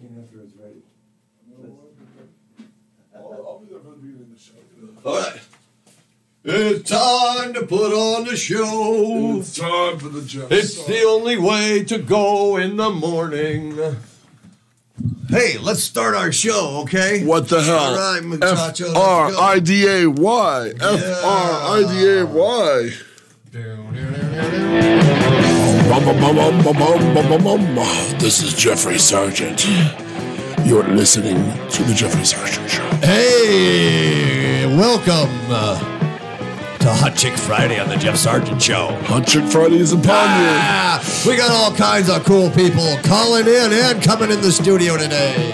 talking after it's ready. I'll be there for the beginning of the show. All right. It's time to put on the show. It's time for the Jeff. It's the only way to go in the morning. Hey, let's start our show, okay? What the hell? All right, muchacho. F-R-I-D-A-Y. Yeah. F-R-I-D-A-Y. This is Jeffrey Sargent. You're listening to the Jeffrey Sargent Show. Hey, welcome to Hot Chick Friday on the Jeff Sargent Show. Hot Chick Friday is upon you. We got all kinds of cool people calling in and coming in the studio today.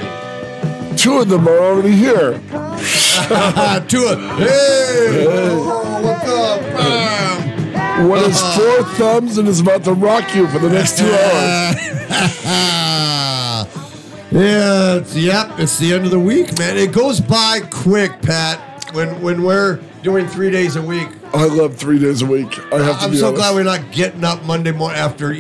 Two of them are already here. Hey, oh, what's up? One has 4 thumbs and is about to rock you for the next 2 hours. It's the end of the week, man. It goes by quick, Pat, when we're doing 3 days a week. I love 3 days a week. I'm so glad we're not getting up Monday morning after,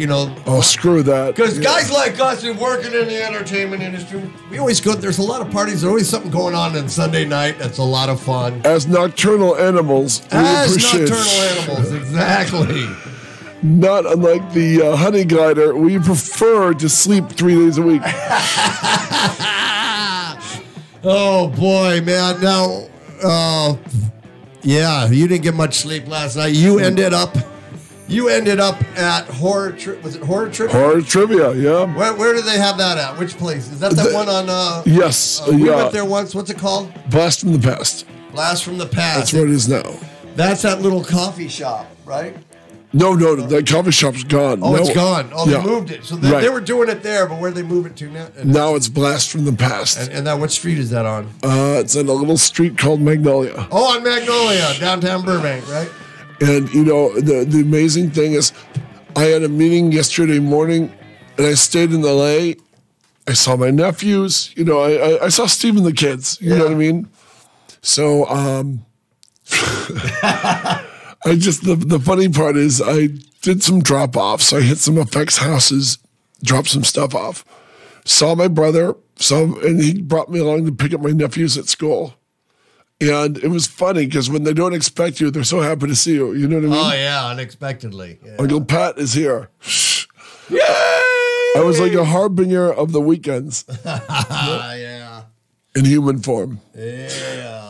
Oh, screw that. Because guys like us who working in the entertainment industry, we always go, there's a lot of parties, there's always something going on Sunday night. That's a lot of fun. As nocturnal animals, Exactly. Not unlike the honey glider, we prefer to sleep 3 days a week. Oh, boy, man. Now, you didn't get much sleep last night. You ended up at Horror Trivia. Was it Horror Trivia? Horror Trivia, yeah. Where do they have that at? Which place? Is that one on... yes. We went there once. What's it called? Blast from the Past. Blast from the Past. That's where it is now. That's that little coffee shop, right? No, the coffee shop's gone. Oh, it's gone. Oh, yeah. They moved it. So they were doing it there, but where they move it to now? Now it's Blast from the Past. And what street is that on? It's on a little street called Magnolia. Oh, on Magnolia, downtown Burbank, right? And, the amazing thing is I had a meeting yesterday morning, and I stayed in L.A. I saw my nephews. I saw Steve and the kids. You know what I mean? So, the funny part is I did some drop-offs. I hit some effects houses, dropped some stuff off. Saw my brother, and he brought me along to pick up my nephews at school. And it was funny because when they don't expect you, they're so happy to see you. You know what I mean? Oh, yeah, unexpectedly. Yeah. Uncle Pat is here. Yay! I was like a harbinger of the weekends. Yeah. In human form. Yeah.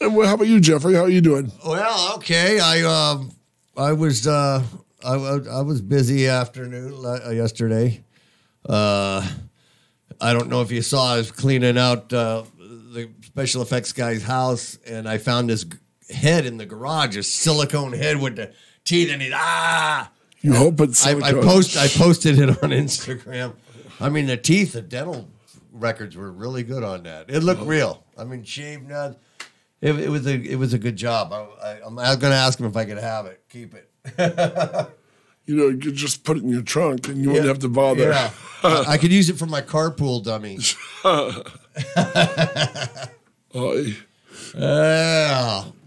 And how about you, Jeffrey? How are you doing? Well, okay. I was busy afternoon yesterday. I don't know if you saw. I was cleaning out the special effects guy's house, and I found this head in the garage, a silicone head with the teeth in it. You hope it's silicone. I posted it on Instagram. I mean, the dental records were really good on that. It looked real. I mean, shaved nuts. It was a good job. I'm going to ask him if I could have it, keep it. You could just put it in your trunk and you wouldn't have to bother. Yeah. I could use it for my carpool dummy.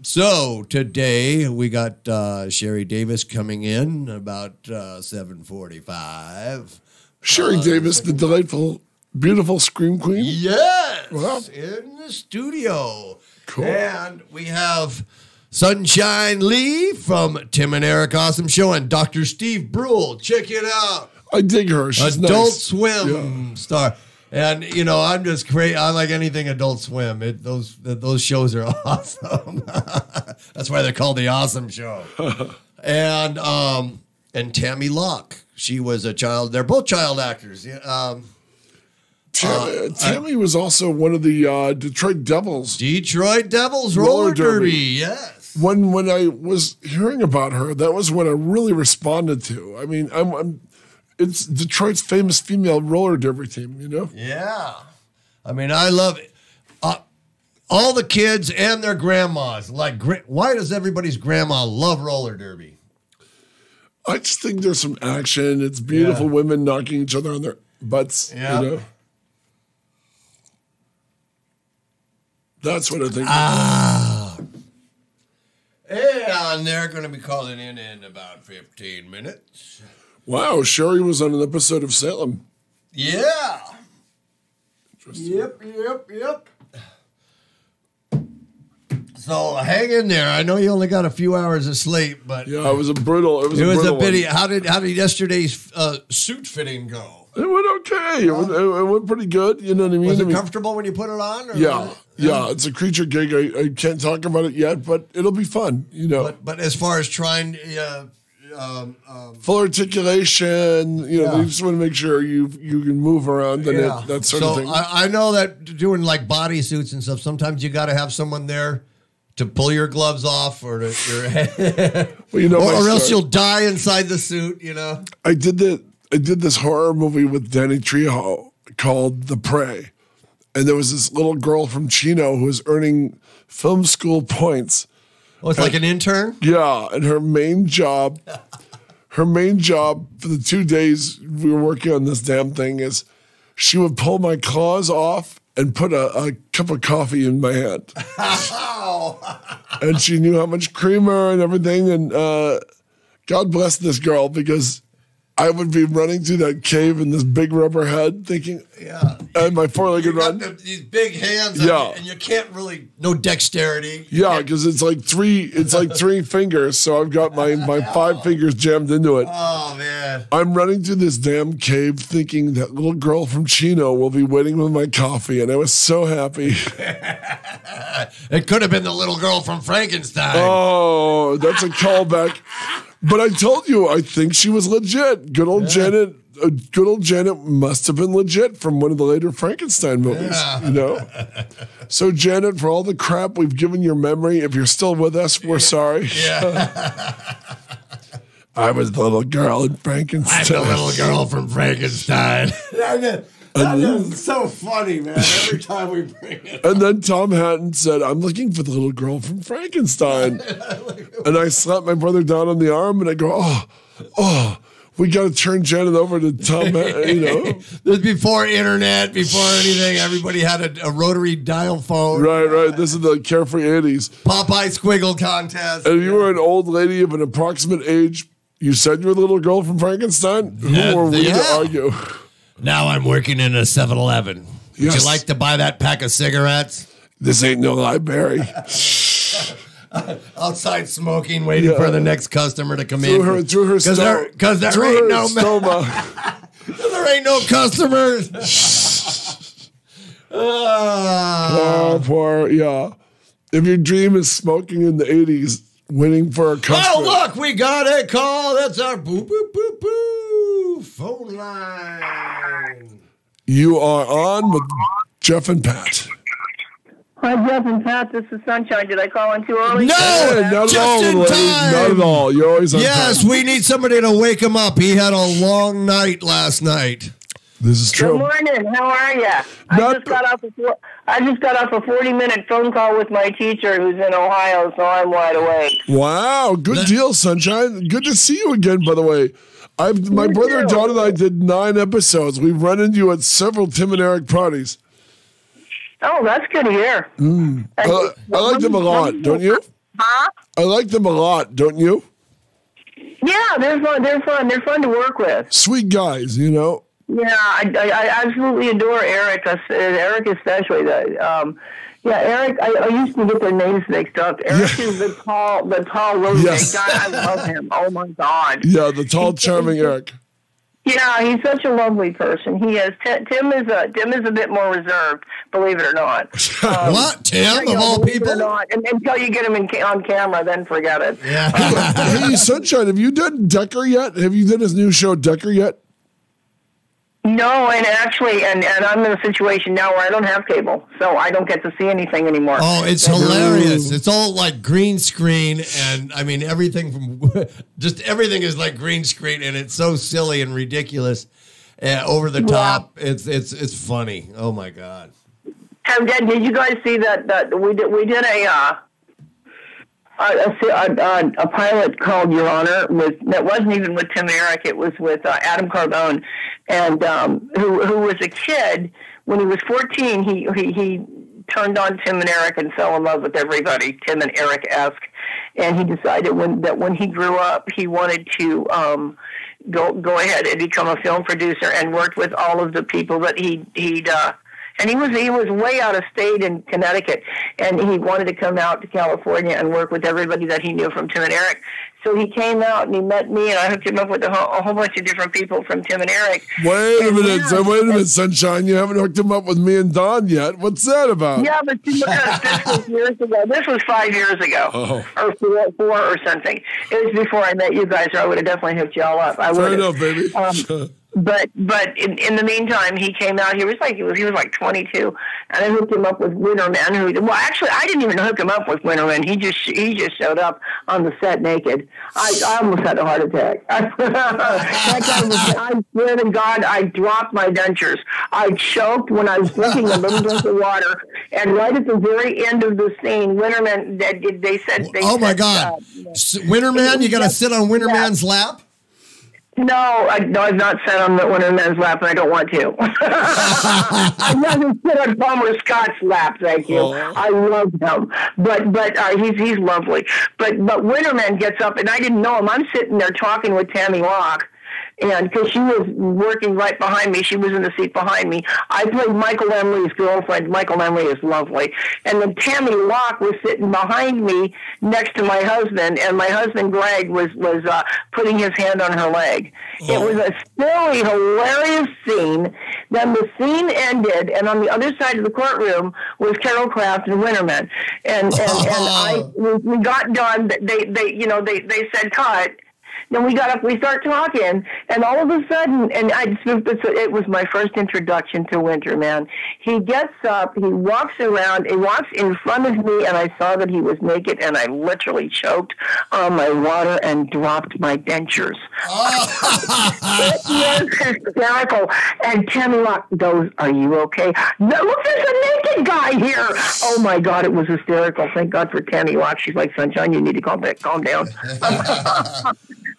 So today we got Sherry Davis coming in about 7:45. Sherry Davis, the delightful, beautiful Scream Queen. Yes, wow. In the studio. Cool. And we have Sunshine Lee from Tim and Eric Awesome Show and Dr. Steve Brule. Check it out. I dig her. She's Adult nice. Swim star. And, I'm just crazy. I like anything Adult Swim. Those shows are awesome. That's why they're called the Awesome Show. And Tammy Locke. She was a child. They're both child actors. Tammy was also one of the Detroit Devils. Detroit Devils roller derby. Yes. When I was hearing about her, that was what I really responded to. I mean, it's Detroit's famous female roller derby team, Yeah. I mean, I love it. All the kids and their grandmas. Why does everybody's grandma love roller derby? I just think there's some action. It's beautiful women knocking each other on their butts, That's what I think. And they're going to be calling in about 15 minutes. Wow, Sherry was on an episode of Salem. Yeah. Yep. So hang in there. I know you only got a few hours of sleep, but Yeah, it was a brutal. It was a brutal bit. one. How did yesterday's suit fitting go? It went okay. It went pretty good. You know what I mean? Was it comfortable when you put it on? Or Yeah. It's a creature gig. I can't talk about it yet, but it'll be fun. You know. But as far as trying, full articulation. You know, you just want to make sure you can move around and that sort of thing. I know that doing like bodysuits and stuff, sometimes you got to have someone there to pull your gloves off or your head, or else you'll die inside the suit. You know. I did this horror movie with Danny Trejo called The Prey. And there was this little girl from Chino who was earning film school points. Oh, it's like an intern? Yeah. And her main job for the 2 days we were working on this damn thing is she would pull my claws off and put a cup of coffee in my hand. And she knew how much creamer and everything. And God bless this girl, because I would be running through that cave in this big rubber head thinking, and my four-legged run. These big hands, and you can't really, no dexterity. Yeah, because it's like three fingers, so I've got my 5 fingers jammed into it. Oh, man. I'm running through this damn cave thinking that little girl from Chino will be waiting with my coffee, and I was so happy. It could have been the little girl from Frankenstein. Oh, that's a callback. But I told you, I think she was legit. Good old Janet must have been legit from one of the later Frankenstein movies, you know? So, Janet, for all the crap we've given your memory, if you're still with us, we're sorry. Yeah. I was the little girl in Frankenstein. I'm the little girl from Frankenstein. That's so funny, man, every time we bring it up. And then Tom Hatton said, I'm looking for the little girl from Frankenstein. And I slapped my brother down on the arm, and I go, oh, we got to turn Janet over to Tom Hatton, you know. This was before internet, before anything. Everybody had a rotary dial phone. Right. This is the carefree 80s. Popeye Squiggle contest. And if you were an old lady of an approximate age, you said you were the little girl from Frankenstein? Who were we to argue? Now I'm working in a 7-Eleven. Would Yes. you like to buy that pack of cigarettes? This ain't no library. Outside smoking, waiting for the next customer to come in. Through her stoma. Because there ain't no there ain't no customers. Poor. If your dream is smoking in the 80s, waiting for a customer. Oh, look, we got a call. That's our boo, boo, boo, boo phone line. You are on with Jeff and Pat. Hi, Jeff and Pat. This is Sunshine. Did I call in too early? No, not just at all, in lady. time. Not at all. You're always on Yes, time. we need somebody to wake him up. He had a long night last night. This is true. Good morning. How are you? I just got off a 40-minute phone call with my teacher who's in Ohio, so I'm wide awake. Wow, good deal, Sunshine. Good to see you again, by the way. My brother John and I did 9 episodes. We've run into you at several Tim and Eric parties. Oh, that's good to hear. I like them a lot, don't you? Huh? I like them a lot, don't you? Yeah, they're fun. They're fun. They're fun to work with. Sweet guys, you know. Yeah, I absolutely adore Eric. Eric especially. Eric. I used to get their names mixed up. Eric is the tall little Yes. guy. I love him. Oh my God. Yeah, the tall, charming Eric. Yeah, he's such a lovely person. He is. Tim is a bit more reserved, believe it or not. What, Tim, of all believe it or people? not. And until you get him on camera, then forget it. Yeah. Hey, Sunshine, have you done Decker yet? Have you done his new show, Decker, yet? No, and actually, and I'm in a situation now where I don't have cable, so I don't get to see anything anymore. Oh, it's hilarious. It's all like green screen, and I mean, everything is like green screen, and it's so silly and ridiculous, over the top. It's funny. Oh my God. Did you guys see that we did a pilot called Your Honor that wasn't even with Tim and Eric. It was with Adam Carbone, and who was a kid when he was 14. He turned on Tim and Eric and fell in love with everybody, Tim and Eric-esque, and he decided that when he grew up he wanted to go ahead and become a film producer, and worked with all of the people that he'd And he was way out of state in Connecticut, and he wanted to come out to California and work with everybody that he knew from Tim and Eric. So he came out and he met me, and I hooked him up with a whole bunch of different people from Tim and Eric. Wait a minute, Sunshine. You haven't hooked him up with me and Don yet. What's that about? Yeah, but this was years ago. This was 5 years ago, or four or something. It was before I met you guys, or I would have definitely hooked y'all up. Fair enough, baby. But in the meantime, he came out. He was like 22, and I hooked him up with Winterman. Well, actually, I didn't even hook him up with Winterman. He just showed up on the set naked. I almost had a heart attack. I swear to God, I dropped my dentures. I choked when I was drinking a little drink of water, and right at the very end of the scene, Winterman. They said. Oh my God, Winterman! You got to sit on Winterman's lap. No, I've not sat on the Winterman's lap, and I don't want to. I'd rather sit on Palmer Scott's lap, thank you. I love him, but he's lovely. But Winterman gets up, and I didn't know him. I'm sitting there talking with Tammy Locke. And because she was working right behind me, she was in the seat behind me. I played Michael Emley's girlfriend. Michael Emley is lovely. And then Tammy Locke was sitting behind me next to my husband, and my husband, Greg, was putting his hand on her leg. It was a silly, hilarious scene. Then the scene ended, and on the other side of the courtroom was Carol Kraft and Winterman. And we got done. They said cut. Then we got up, we start talking, and all of a sudden, and it was my first introduction to Winterman. He gets up, he walks around, he walks in front of me, and I saw that he was naked, and I literally choked on my water and dropped my dentures. It was hysterical. And Tammy Locke goes, "Are you okay?" No, look, there's a naked guy here. Oh my God, it was hysterical. Thank God for Tammy Locke. She's like, "Sunshine, you need to calm down."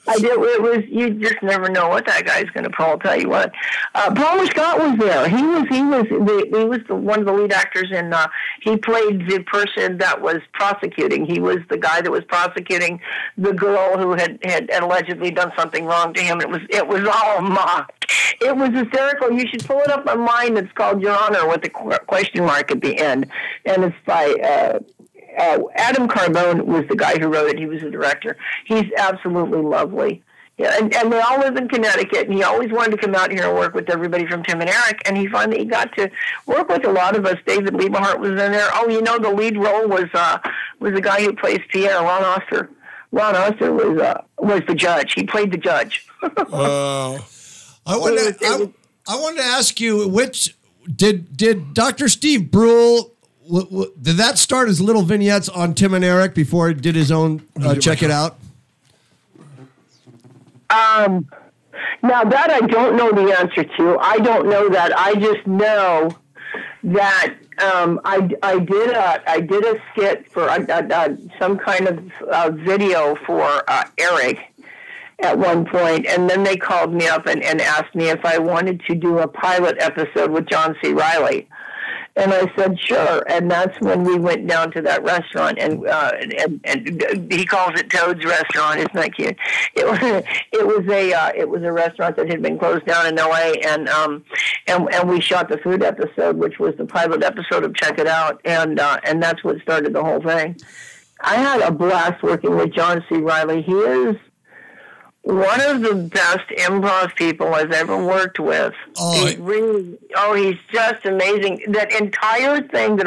I did. It was. You just never know what that guy's going to pull. I'll tell you what. Palmer Scott was there. He was one of the lead actors in. He played the person that was prosecuting. He was the guy that was prosecuting the girl who had allegedly done something wrong to him. It was all mock. It was hysterical. You should pull it up online. It's called Your Honor with a question mark at the end, and it's by. Adam Carbone was the guy who wrote it. He was the director. He's absolutely lovely. Yeah, and they all live in Connecticut, and he always wanted to come out here and work with everybody from Tim and Eric, and he finally got to work with a lot of us. David Liebehart was in there. Oh, the lead role was the guy who plays Pierre, Ron Oster. Ron Oster was the judge. He played the judge. I wanted to ask you, which did Dr. Steve Brule... Did that start as little vignettes on Tim and Eric before he did his own Check It Out? Now that I don't know the answer to. I don't know that. I just know that I did a skit for some kind of video for Eric at one point, and then they called me up and asked me if I wanted to do a pilot episode with John C. Reilly. And I said, sure. And that's when we went down to that restaurant, and he calls it Toad's Restaurant. Isn't that cute? It was a restaurant that had been closed down in L.A. and we shot the food episode, which was the pilot episode of Check It Out, and that's what started the whole thing. I had a blast working with John C. Reilly. He is one of the best improv people I've ever worked with. He's just amazing. That entire thing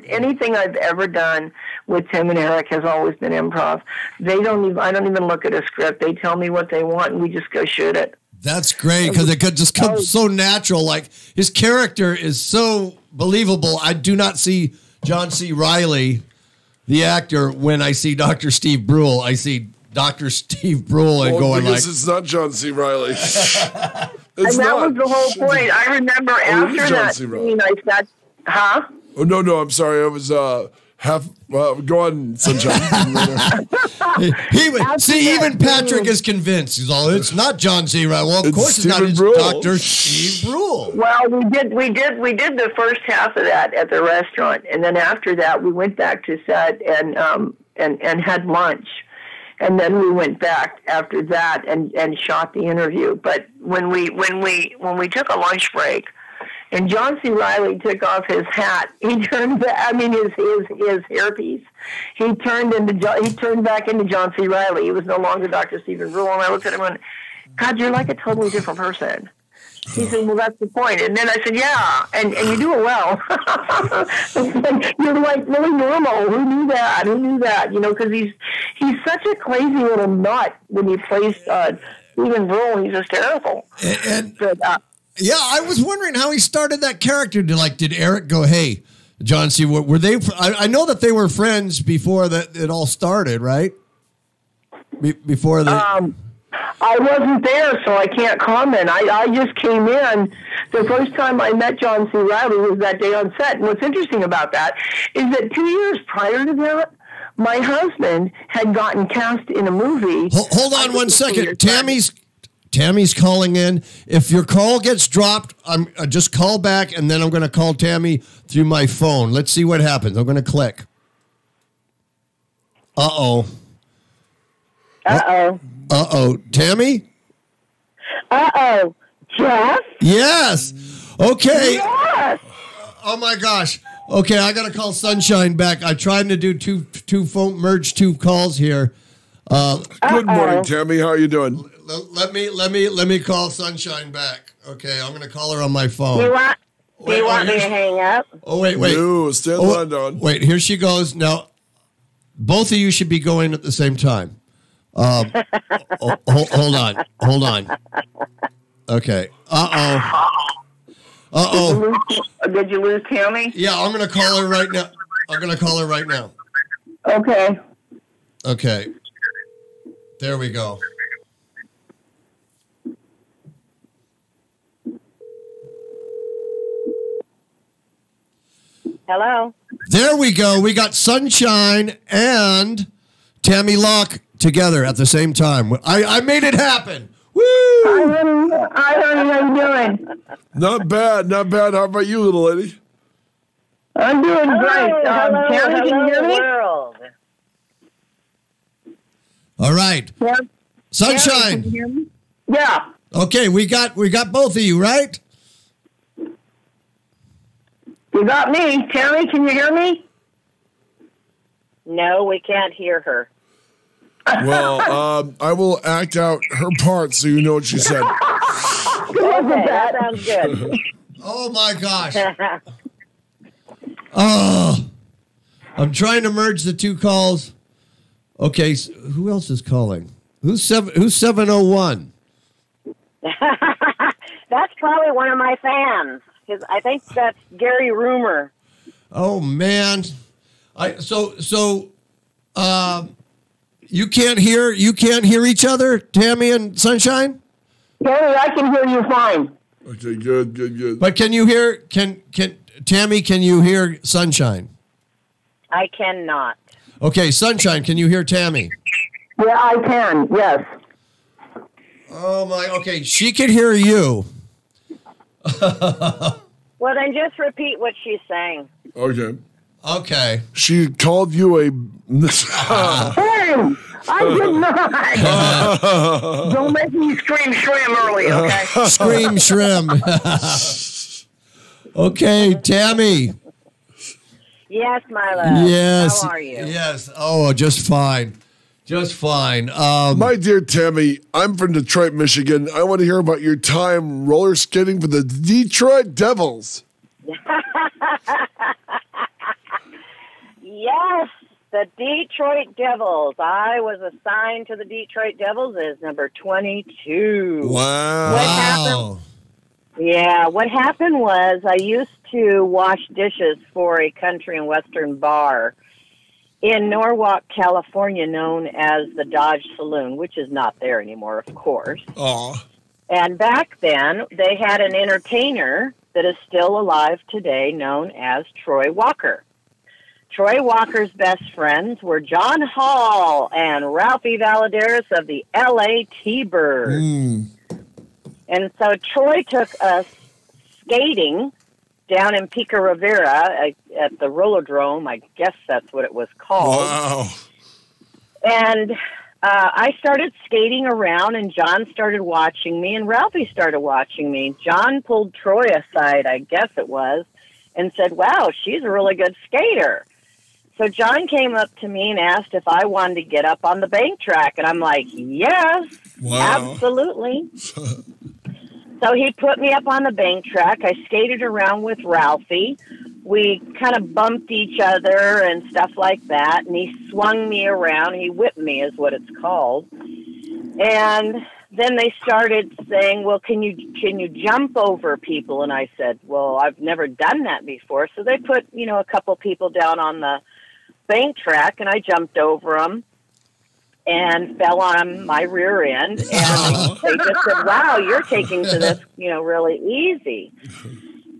anything I've ever done with Tim and Eric has always been improv. I don't even look at a script. They tell me what they want, and we just go shoot it. That's great, because it could just come so natural. Like, his character is so believable. I do not see John C. Reilly, the actor, when I see Dr. Steve Brule. I see Dr. Steve Brule and going like... it's not John C. Reilly. Was the whole point. I remember after that scene, I said, huh? Oh, no, I'm sorry. I was go on, Sunshine. Even Patrick is convinced. He's all, it's not John C. Reilly. Well, of course it's not. It's Dr. Steve Brule. Well, we did the first half of that at the restaurant, and then after that, we went back to set and had lunch. And then we went back after that and shot the interview. But when we took a lunch break, and John C. Reilly took off his hat. He turned back. I mean, his hairpiece. He turned back into John C. Reilly. He was no longer Dr. Stephen Brule. And I looked at him and went, God, you're like a totally different person. He said, well, that's the point. And then I said, yeah, and you do it well. You're like really normal. Who knew that? You know, because he's such a crazy little nut when he plays Stephen Brule. He's hysterical. But, yeah, I was wondering how he started that character. Did Eric go, hey, John C., were they, I know that they were friends before that it all started, right? Before the... I wasn't there, so I can't comment. I just came in. The first time I met John C. Reilly was that day on set. And what's interesting about that is that 2 years prior to that, my husband had gotten cast in a movie. Hold on 1 second. Tammy's calling in. If your call gets dropped, just call back, and then I'm going to call Tammy through my phone. Let's see what happens. I'm going to click. Uh-oh. Tammy? Uh-oh. Jeff? Yes. Okay. Yes. Oh, my gosh. Okay, I got to call Sunshine back. I'm trying to do merge two calls here. Good morning, Tammy. How are you doing? Let me call Sunshine back. Okay, I'm going to call her on my phone. Do you want me to hang up? Oh, wait. No, stay on the line, Don. Wait, here she goes. Now, both of you should be going at the same time. Hold on. Okay. Did you lose Tammy? Yeah, I'm going to call her right now. Okay. There we go. Hello? There we go. We got Sunshine and Tammy Locke together at the same time. I made it happen. Woo! Hi, honey. How you doing? Not bad. How about you, little lady? I'm doing great. Tammy, can you hear me? World. All right. Yeah. Sunshine. Can you hear me? Yeah. Okay, we got both of you, right? You got me. Tammy, can you hear me? No, we can't hear her. Well, I will act out her part so you know what she said. Okay, that sounds good. Oh my gosh. Oh, I'm trying to merge the two calls. Okay, so who else is calling? Who's 701? That's probably one of my fans. Because I think that's Gary Rumor. Oh man, you can't hear each other, Tammy and Sunshine? Tammy, I can hear you fine. Okay, good. But can you hear Tammy, can you hear Sunshine? I cannot. Okay, Sunshine, can you hear Tammy? Yeah, I can. Yes. Oh my, okay, she can hear you. Well, then just repeat what she's saying. Okay. She called you a... Hey, I did not. Don't make me scream shrim early, okay? Scream shrim. Okay, Tammy. Yes, my love. Yes. How are you? Yes. Oh, just fine. My dear Tammy, I'm from Detroit, Michigan. I want to hear about your time roller skating for the Detroit Devils. Yes, the Detroit Devils. I was assigned to the Detroit Devils as number 22. Wow. What happened was I used to wash dishes for a country and western bar in Norwalk, California, known as the Dodge Saloon, which is not there anymore, of course. Aw. And back then, they had an entertainer that is still alive today known as Troy Walker. Troy Walker's best friends were John Hall and Ralphie Valadares of the L.A. T-Birds. And so Troy took us skating down in Pico Rivera at the Rollodrome. I guess that's what it was called. Wow. And I started skating around, and John started watching me, and Ralphie started watching me. John pulled Troy aside, I guess it was, and said, wow, she's a really good skater. So John came up to me and asked if I wanted to get up on the bank track, and I'm like, yes, absolutely. So he put me up on the bank track. I skated around with Ralphie. We kind of bumped each other and stuff like that, and he swung me around. He whipped me is what it's called. And then they started saying, well, can you jump over people? And I said, well, I've never done that before. So they put, a couple people down on the bank track, and I jumped over them and fell on my rear end. And they just said, wow, you're taking to this, really easy.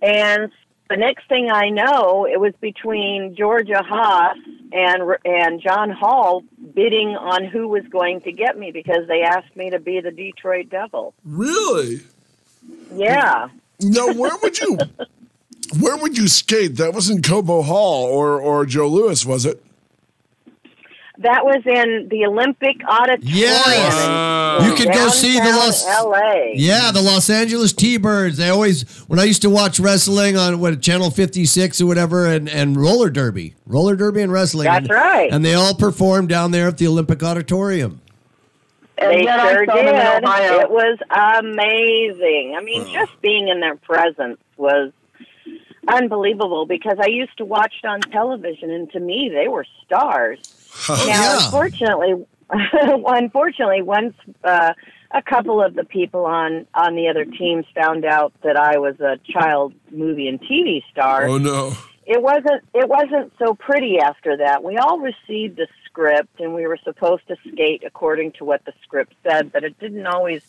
And the next thing I know, it was between Georgia Haas and John Hall bidding on who was going to get me because they asked me to be the Detroit Devil. Really? Yeah. Now, where would you skate? That was in Cobo Hall or Joe Louis, was it? That was in the Olympic Auditorium. Yes. You could go see the Los Angeles T-Birds. They always, when I used to watch wrestling on Channel 56 or whatever, and roller derby and wrestling. That's right. And they all performed down there at the Olympic Auditorium. They sure did. It was amazing. I mean, just being in their presence was unbelievable because I used to watch it on television, and to me, they were stars. Unfortunately, once a couple of the people on the other teams found out that I was a child movie and TV star. Oh no! It wasn't so pretty after that. We all received a script, and we were supposed to skate according to what the script said, but it didn't always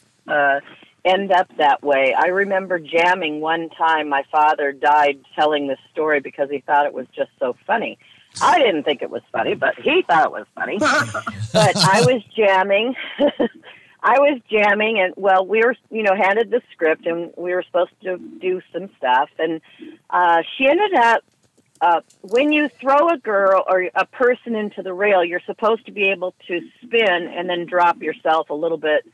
end up that way. I remember jamming one time. My father died telling this story because he thought it was just so funny. I didn't think it was funny, but he thought it was funny. But I was jamming. And, well, we were, handed the script, and we were supposed to do some stuff. And she ended up, when you throw a girl or a person into the rail, you're supposed to be able to spin and then drop yourself a little bit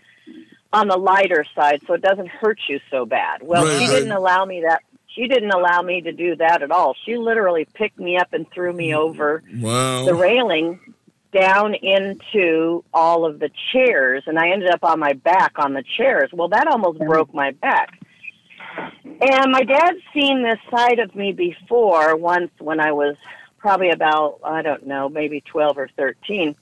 on the lighter side so it doesn't hurt you so bad. Well, she didn't allow me that. She didn't allow me to do that at all. She literally picked me up and threw me over the railing down into all of the chairs, and I ended up on my back on the chairs. Well, that almost broke my back. And my dad's seen this side of me before, once when I was probably about, I don't know, maybe 12 or 13.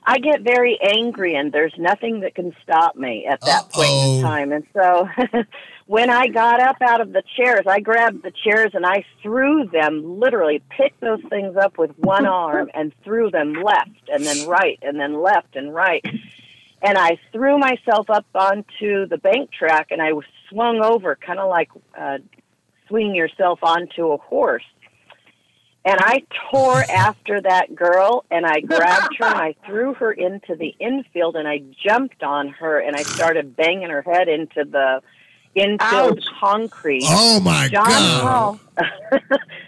I get very angry, and there's nothing that can stop me at that point in time. And so when I got up out of the chairs, I grabbed the chairs and I threw them, literally picked those things up with one arm and threw them left and then right and then left and right. And I threw myself up onto the bank track, and I was swung over, kind of like swinging yourself onto a horse. And I tore after that girl, and I grabbed her, and I threw her into the infield, and I jumped on her, and I started banging her head into the infield concrete. Oh, my God.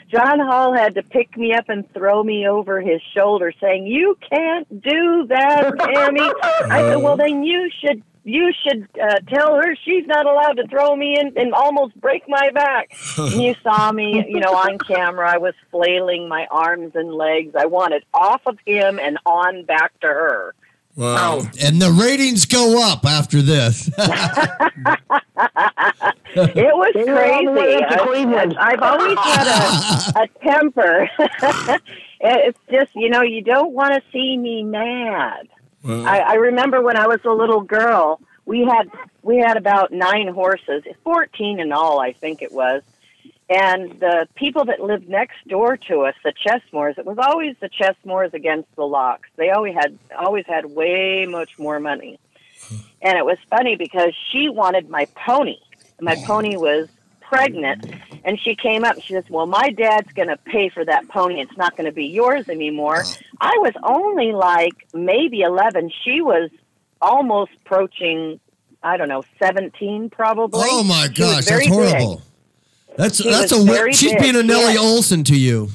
John Hall had to pick me up and throw me over his shoulder, saying, "You can't do that, Tammy." I said, "Well, then you should tell her she's not allowed to throw me in and almost break my back." And you saw me, on camera. I was flailing my arms and legs. I wanted off of him and on back to her. Wow. And the ratings go up after this. It was crazy. I've always had a temper. It's just, you don't want to see me mad. Wow. I remember when I was a little girl, we had about 9 horses, 14 in all, I think it was. And the people that lived next door to us, the Chesmores, it was always the Chesmores against the Locks. They always had way much more money. And it was funny because she wanted my pony. My pony was pregnant, and she came up and she says, "Well, my dad's going to pay for that pony. It's not going to be yours anymore." I was only like maybe 11. She was almost approaching, I don't know, 17 probably. Oh my gosh, that's horrible. Big. She's being a Nellie Olson to you.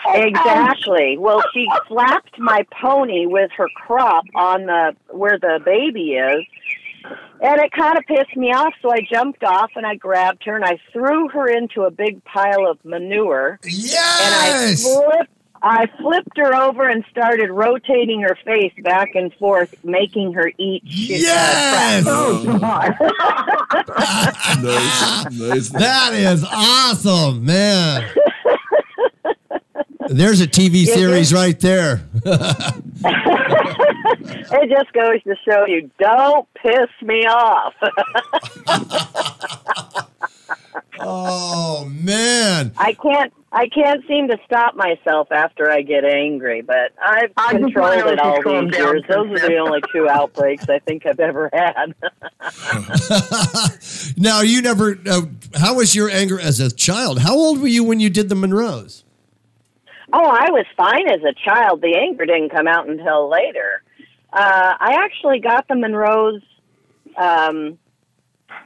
Exactly. Well, she slapped my pony with her crop on where the baby is, and it kind of pissed me off. So I jumped off and I grabbed her and I threw her into a big pile of manure. Yes. And I flipped her over and started rotating her face back and forth, making her eat Yes. Oh, God. Nice. That is awesome, man. There's a TV series right there. It just goes to show you, don't piss me off. Oh, man. I can't seem to stop myself after I get angry, but I've controlled it all these years. Those are the only 2 outbreaks I think I've ever had. Now, you never, how was your anger as a child? How old were you when you did the Monroes? Oh, I was fine as a child. The anger didn't come out until later. I actually got the Monroes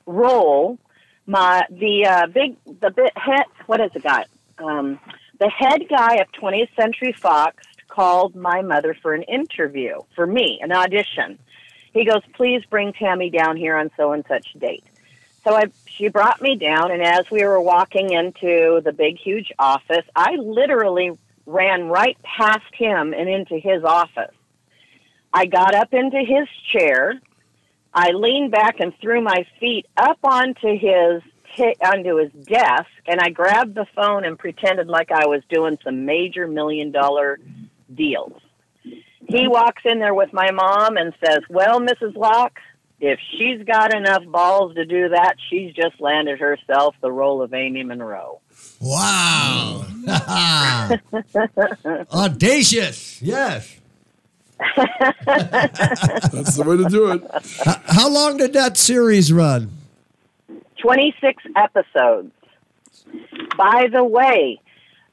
role. The head guy of 20th Century Fox called my mother for an interview for me, an audition. He goes, "Please bring Tammy down here on so and such date." So she brought me down, and as we were walking into the big, huge office, I literally ran right past him and into his office. I got up into his chair. I leaned back and threw my feet up onto his desk, and I grabbed the phone and pretended like I was doing some major $1 million deals. He walks in there with my mom and says, "Well, Mrs. Locke, if she's got enough balls to do that, she's just landed herself the role of Amy Monroe." Wow. Audacious. Yes. That's the way to do it. How long did that series run? 26 episodes. By the way,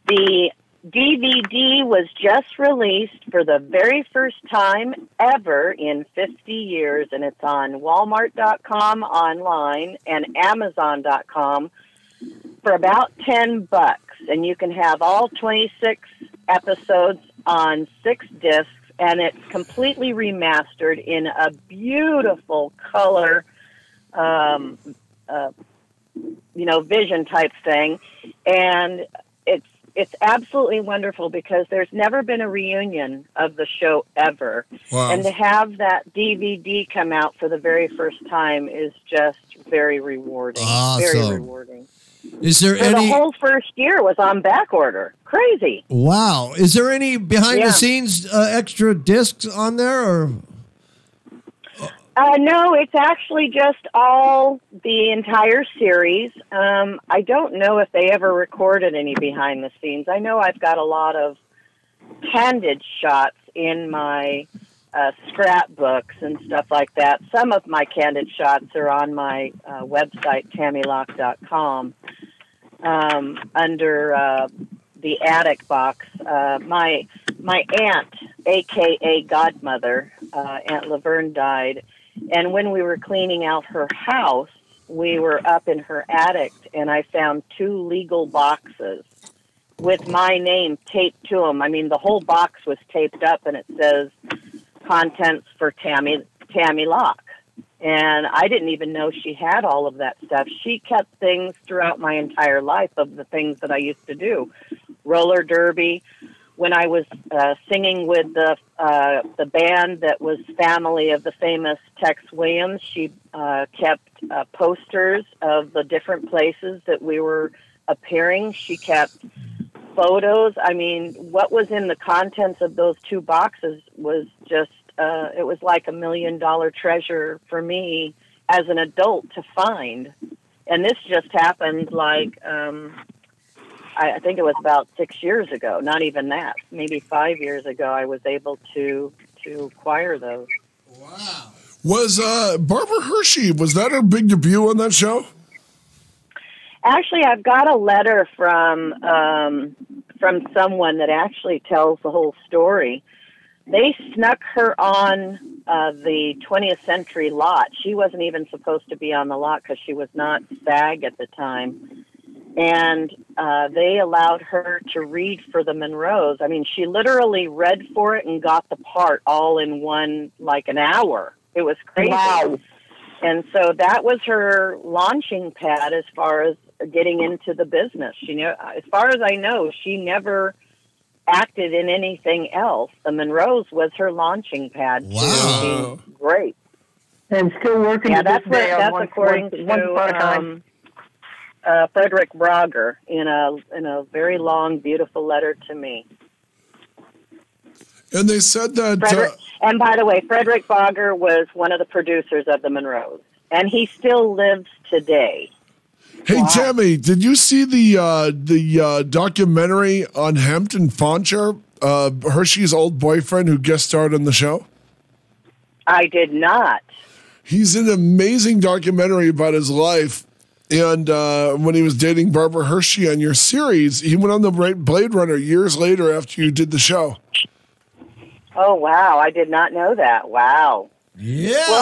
the DVD was just released for the very first time ever in 50 years, and it's on Walmart.com online and Amazon.com for about $10, and you can have all 26 episodes on 6 discs, and it's completely remastered in a beautiful color, vision type thing, and it's absolutely wonderful because there's never been a reunion of the show ever. Wow. And to have that DVD come out for the very first time is just very rewarding. Awesome. Very rewarding. Is there So any? the whole first year was on back order. Crazy. Wow. Is there any behind the scenes extra discs on there, or? No, it's actually just all the entire series. I don't know if they ever recorded any behind the scenes. I know I've got a lot of candid shots in my scrapbooks and stuff like that. Some of my candid shots are on my website, TammyLocke.com, under the attic box. My aunt, a.k.a. Godmother, Aunt Laverne, died. And when we were cleaning out her house, we were up in her attic, and I found 2 legal boxes with my name taped to them. I mean, the whole box was taped up, and it says, "Contents for Tammy Locke." And I didn't even know she had all of that stuff. She kept things throughout my entire life of the things that I used to do. Roller derby. When I was singing with the band that was family of the famous Tex Williams, she kept posters of the different places that we were appearing. She kept photos. I mean, what was in the contents of those 2 boxes was just, it was like $1 million treasure for me as an adult to find. And this just happened like... I think it was about 6 years ago, not even that, maybe 5 years ago, I was able to acquire those. Wow. Was Barbara Hershey, was that her big debut on that show? Actually, I've got a letter from someone that actually tells the whole story. They snuck her on the 20th Century lot. She wasn't even supposed to be on the lot because she was not SAG at the time. and they allowed her to read for the Monroes. I mean, she literally read for it and got the part all in an hour. It was crazy. Wow. And so that was her launching pad as far as getting into the business. As far as I know, she never acted in anything else. The Monroes was her launching pad. Wow. To be great. And still working. Yeah, that's according to Frederick Brager in a very long, beautiful letter to me. And they said that. And by the way, Frederick Brager was one of the producers of the Monroes, and he still lives today. Hey, wow. Tammy, did you see the documentary on Hampton Fancher, Hershey's old boyfriend who guest starred on the show? I did not. He's an amazing documentary about his life. And when he was dating Barbara Hershey on your series, he went on the Blade Runner years later after you did the show. Oh, wow. I did not know that. Wow. Yeah. Well,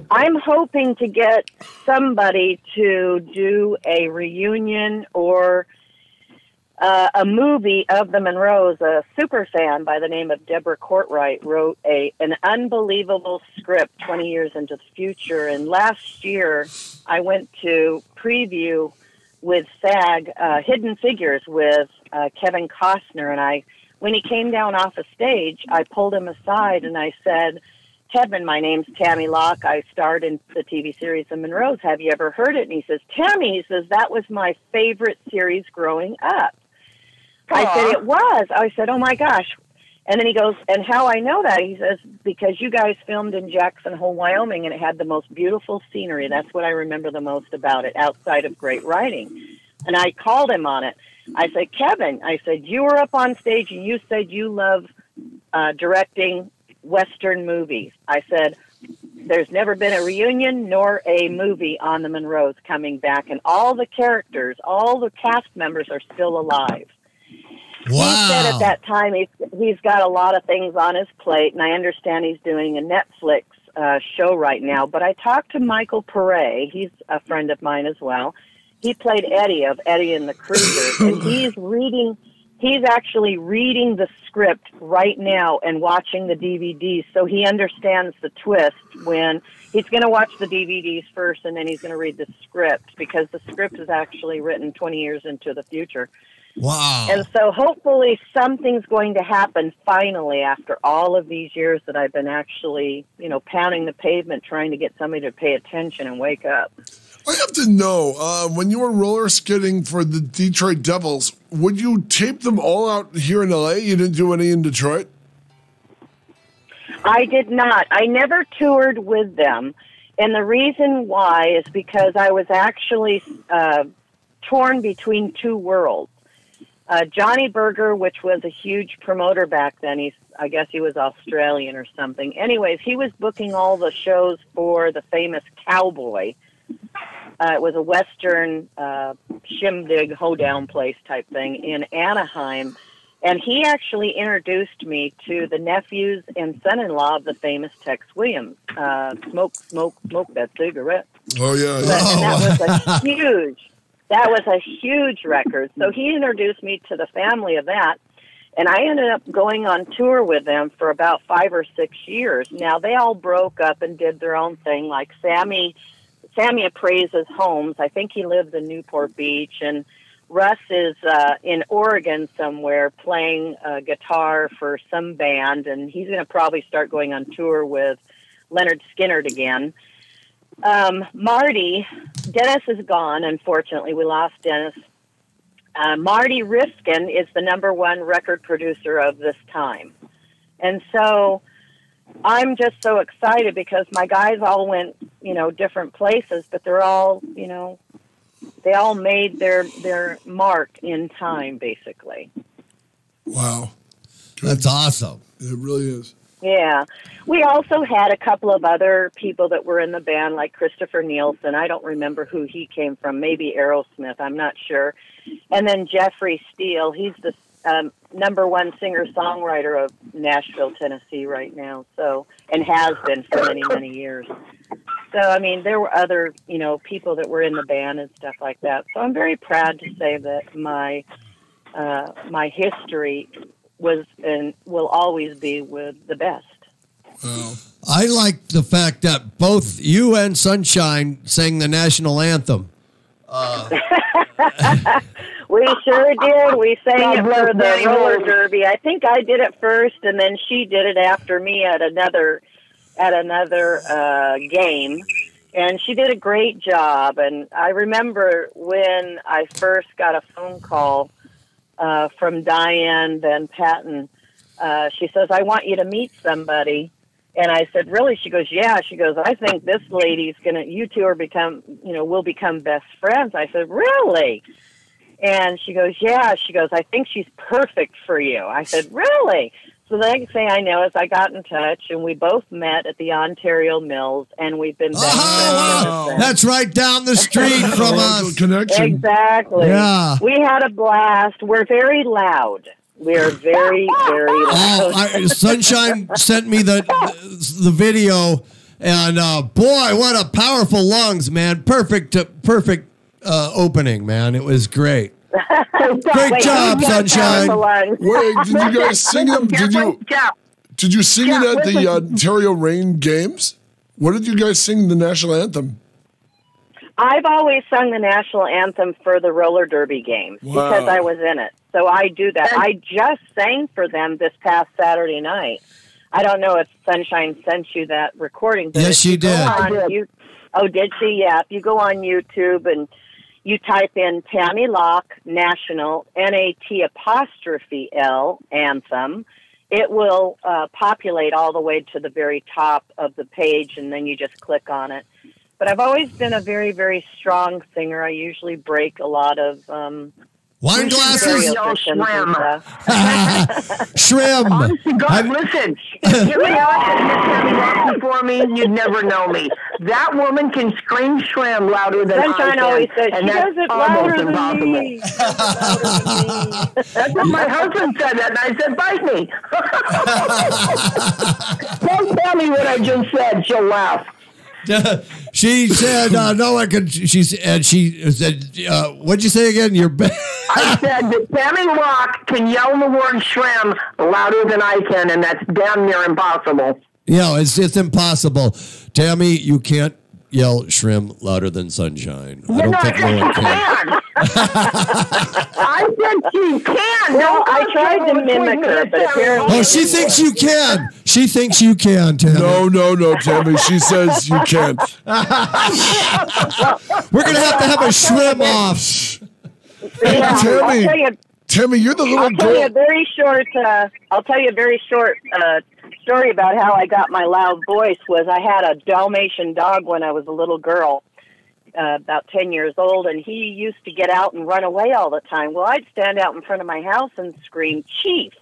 I'm hoping to get somebody to do a reunion or a movie of the Monroes. A super fan by the name of Deborah Courtwright wrote an unbelievable script 20 years into the future. And last year, I went to preview with SAG Hidden Figures with Kevin Costner, and when he came down off a stage, I pulled him aside and I said, Kevin, my name's Tammy Locke. I starred in the TV series The Monroes. Have you ever heard it? And he says, Tammy, that was my favorite series growing up. Aww. I said, it was. I said, oh, my gosh. And then he goes, and how I know that? He says, because you guys filmed in Jackson Hole, Wyoming, and it had the most beautiful scenery. That's what I remember the most about it, outside of great writing. And I called him on it. I said, Kevin, you were up on stage and you said you love directing Western movies. I said, there's never been a reunion nor a movie on the Monroes coming back, and all the characters, all the cast members are still alive. Wow. He said at that time he's got a lot of things on his plate, and I understand he's doing a Netflix show right now. But I talked to Michael Pere. He's a friend of mine as well. He played Eddie of Eddie and the Cruisers, and he's actually reading the script right now and watching the DVDs, so he understands the twist when he's going to watch the DVDs first, and then he's going to read the script, because the script is actually written 20 years into the future. Wow. And so hopefully something's going to happen finally after all of these years that I've been actually, pounding the pavement trying to get somebody to pay attention and wake up. I have to know, when you were roller skating for the Detroit Devils, would you tape them all out here in L.A.? You didn't do any in Detroit? I did not. I never toured with them. And the reason why is because I was actually torn between two worlds. Johnny Berger, which was a huge promoter back then, I guess he was Australian or something. Anyways, he was booking all the shows for the famous Cowboy. It was a Western shindig hoedown place type thing in Anaheim. And he actually introduced me to the nephews and son-in-law of the famous Tex Williams. Smoke that cigarette. Oh, yeah. And that was a huge record. So he introduced me to the family of that. And I ended up going on tour with them for about 5 or 6 years. Now, they all broke up and did their own thing, like Sammy appraises homes. I think he lives in Newport Beach, and Russ is in Oregon somewhere playing guitar for some band, and he's going to probably start going on tour with Leonard Skinner again. Marty, Dennis is gone, unfortunately. We lost Dennis. Marty Rifkin is the #1 record producer of this time. And so I'm just so excited because my guys all went, different places, but they're all, they all made their mark in time, basically. Wow. That's awesome. It really is. Yeah. We also had a couple of other people that were in the band, like Christopher Nielsen. I don't remember who he came from. Maybe Aerosmith. I'm not sure. And then Jeffrey Steele. He's the #1 singer-songwriter of Nashville, Tennessee right now. So, and has been for many, many years. So, I mean, there were other, people that were in the band and stuff like that. So I'm very proud to say that my history was and will always be with the best. I like the fact that both you and Sunshine sang the national anthem. We sure did. We sang it for the roller derby. I think I did it first, and then she did it after me at another game. And she did a great job. And I remember when I first got a phone call from Diane Van Patten. She says, "I want you to meet somebody." And I said, "Really?" She goes, "Yeah." She goes, "I think this lady's you two are will become best friends." I said, "Really?" And she goes, "Yeah." She goes, "I think she's perfect for you." I said, "Really?" So the next thing I know is I got in touch, and we both met at the Ontario Mills, and we've been best friends ever since. That's right down the street from us. Connection. Exactly. Yeah. We had a blast. We're very loud. We're very, very loud. Sunshine sent me the video, and boy, what a powerful lungs, man! Perfect opening, man. It was great. Great job, Sunshine. Wait, did you guys sing them? Did you sing it at the Ontario Rain Games? What did you guys sing the national anthem? I've always sung the national anthem for the roller derby games because I was in it. So I do that. I just sang for them this past Saturday night. I don't know if Sunshine sent you that recording. But yes, she did. Did she? Yeah. If you go on YouTube and you type in Tammy Locke National, NAT''L anthem, it will populate all the way to the very top of the page, and then you just click on it. But I've always been a very, very strong singer. I usually break a lot of wine glasses. Shrimp. Honestly, God, listen. If you had before me, you'd never know me. That woman can scream shrimp louder than Sunshine I always says, and she does it louder than me. That's what my husband said that, and I said, "Bite me." Don't tell me what I just said. She'll laugh. She said, "No one could." She said, "What'd you say again? You're bad." I said that Tammy Locke can yell the word shrimp louder than I can, and that's damn near impossible. It's impossible. Tammy, you can't yell shrimp louder than Sunshine. I don't think no one can. I said she can. No, I tried to mimic her, but apparently... Oh, she thinks you can. She thinks you can, Tammy. No, Tammy. She says you can't. We're going to have a shrimp off. Tammy, you're the little I'll girl. tell you a very short story about how I got my loud voice. Was I had a Dalmatian dog when I was a little girl, about 10 years old, and he used to get out and run away all the time. Well, I'd stand out in front of my house and scream, "Chief."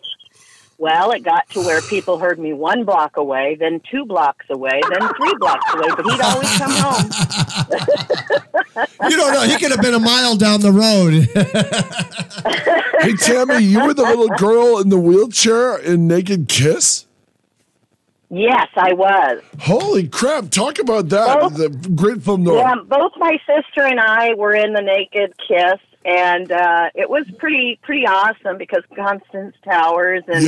Well, it got to where people heard me 1 block away, then 2 blocks away, then 3 blocks away, but he'd always come home. You don't know. He could have been a mile down the road. Hey, Tammy, you were the little girl in the wheelchair in Naked Kiss? Yes, I was. Holy crap. Talk about that. The great film noir. Yeah, both my sister and I were in the Naked Kiss, and it was pretty awesome because Constance Towers and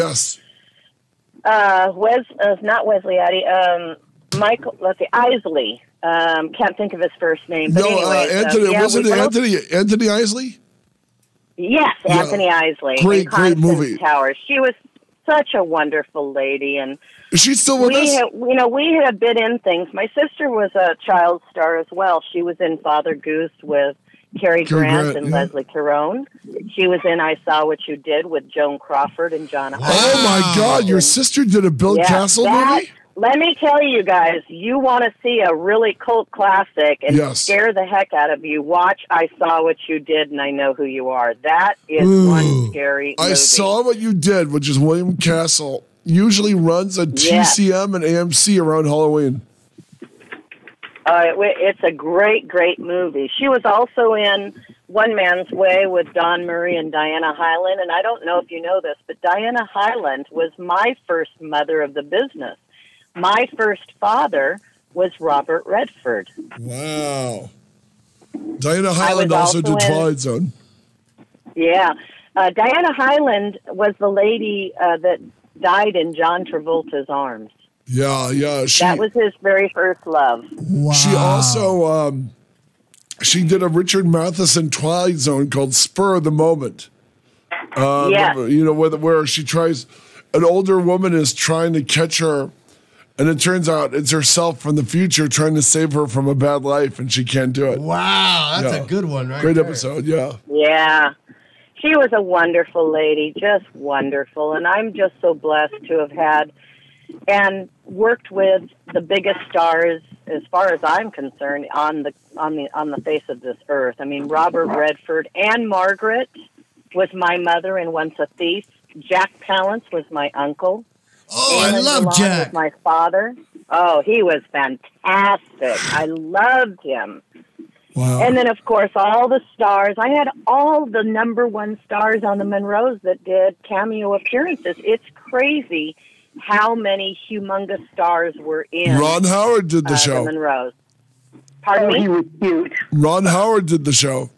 not Wesley Addy, Michael, let's see, Isley. Can't think of his first name. But anyway, Anthony Isley? Yes, Anthony Isley. Great movie. Towers. She was such a wonderful lady, and is she still with us? We had been in things. My sister was a child star as well. She was in Father Goose with Cary Grant and Leslie Caron. She was in I Saw What You Did with Joan Crawford and John. Wow. Oh my God! Your sister did a Bill Castle movie. Let me tell you guys, you want to see a really cult classic and scare the heck out of you, watch I Saw What You Did and I Know Who You Are. That is one scary movie. I Saw What You Did, which is William Castle, usually runs at TCM and AMC around Halloween. It's a great movie. She was also in One Man's Way with Don Murray and Diana Hyland, and I don't know if you know this, but Diana Hyland was my first mother of the business. My first father was Robert Redford. Wow. Diana Hyland also did Twilight Zone. Yeah. Diana Hyland was the lady that died in John Travolta's arms. Yeah. That was his very first love. Wow. She also she did a Richard Matheson Twilight Zone called Spur of the Moment. Yeah. You know, where she tries, an older woman is trying to catch her, and it turns out it's herself from the future trying to save her from a bad life, and she can't do it. Wow, that's a good one, right? Great there. episode, yeah. Yeah. She was a wonderful lady, just wonderful. And I'm just so blessed to have had and worked with the biggest stars, as far as I'm concerned, on the face of this earth. I mean, Robert Redford and Margaret was my mother in Once a Thief. Jack Palance was my uncle. Oh, Alan I love DeLon Jack. was my father. Oh, he was fantastic. I loved him. Wow. And then, of course, all the stars. I had all the #1 stars on the Monroes that did cameo appearances. It's crazy how many humongous stars were in Ron Howard did the show. The Monroes. Pardon me? He was cute. Ron Howard did the show.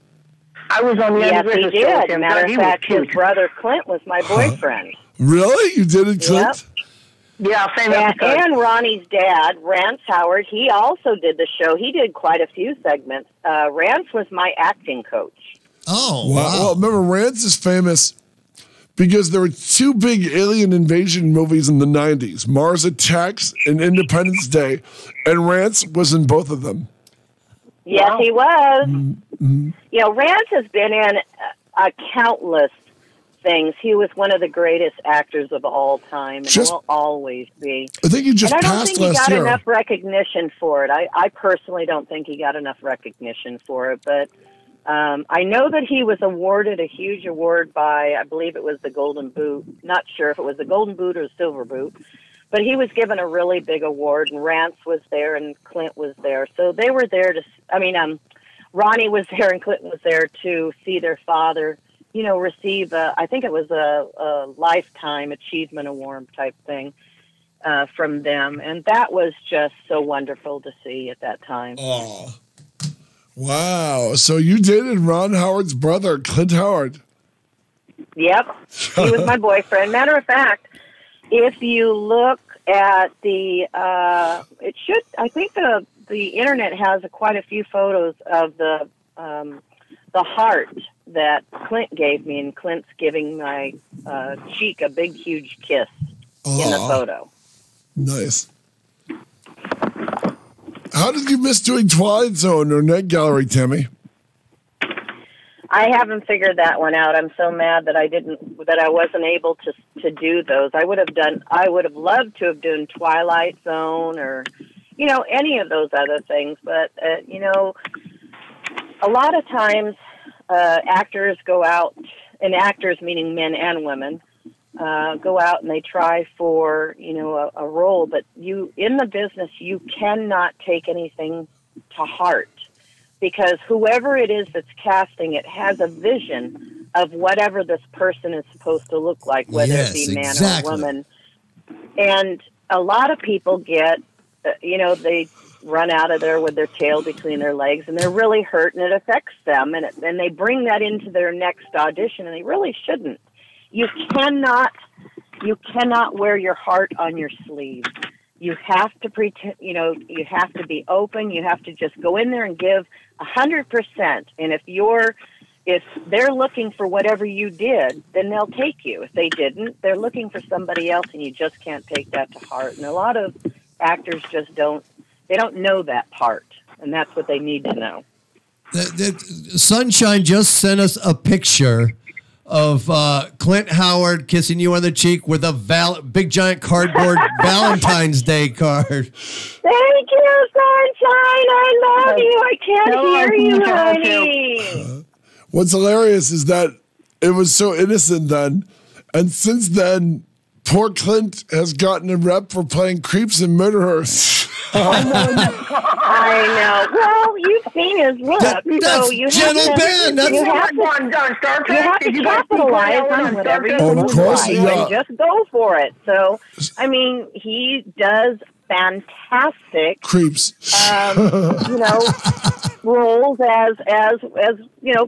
I was on the Yes, end he of the show. did. Matter of fact, his brother Clint was my boyfriend. Really? You did it, Clint? Yeah, same episode. And Ronnie's dad, Rance Howard, he also did the show. He did quite a few segments. Rance was my acting coach. Oh, Wow. Well, remember, Rance is famous because there were two big alien invasion movies in the 90s, Mars Attacks and Independence Day, and Rance was in both of them. Yes, he was. Mm-hmm. You know, Rance has been in countless things. He was one of the greatest actors of all time, and will always be. I think he just and I don't passed think he last got year. enough recognition for it. I personally don't think he got enough recognition for it, but I know that he was awarded a huge award by, I believe it was the Golden Boot. Not sure if it was the Golden Boot or the Silver Boot, but he was given a really big award, and Rance was there and Clint was there. So they were there to, Ronnie was there and Clint was there to see their father, you know, receive I think it was a Lifetime Achievement Award type thing from them. And that was just so wonderful to see at that time. Oh, wow. So you dated Ron Howard's brother, Clint Howard. Yep. He was my boyfriend. Matter of fact, if you look at the, I think the internet has quite a few photos of the heart that Clint gave me, and Clint's giving my cheek a big, huge kiss in the photo. Nice. How did you miss doing Twilight Zone or Net Gallery, Tammy? I haven't figured that one out. I'm so mad that I wasn't able to do those. I would have loved to have done Twilight Zone or, you know, any of those other things. But, you know, a lot of times actors go out, and actors meaning men and women, go out and they try for, you know, a role. But in the business, you cannot take anything to heart, because whoever it is that's casting it has a vision of whatever this person is supposed to look like, whether it be man or woman. And a lot of people get, you know, they run out of there with their tail between their legs, and they're really hurt, and it affects them, and they bring that into their next audition, and they really shouldn't. You cannot wear your heart on your sleeve. You have to pretend, you know, you have to be open. You have to just go in there and give 100%. And if they're looking for whatever you did, then they'll take you. If they didn't, they're looking for somebody else, and you just can't take that to heart. And a lot of actors just don't know that part, and that's what they need to know. Sunshine just sent us a picture of Clint Howard kissing you on the cheek with a big giant cardboard Valentine's Day card. Thank you, Sunshine. I love you. I can't hear you, honey. What's hilarious is that it was so innocent then, and since then, poor Clint has gotten a rep for playing creeps and murderers. I know. Well, you've seen his look. That's Gentle Ben. You have to capitalize on whatever you Of course, like and just go for it. So, I mean, he does fantastic Creeps. Roles as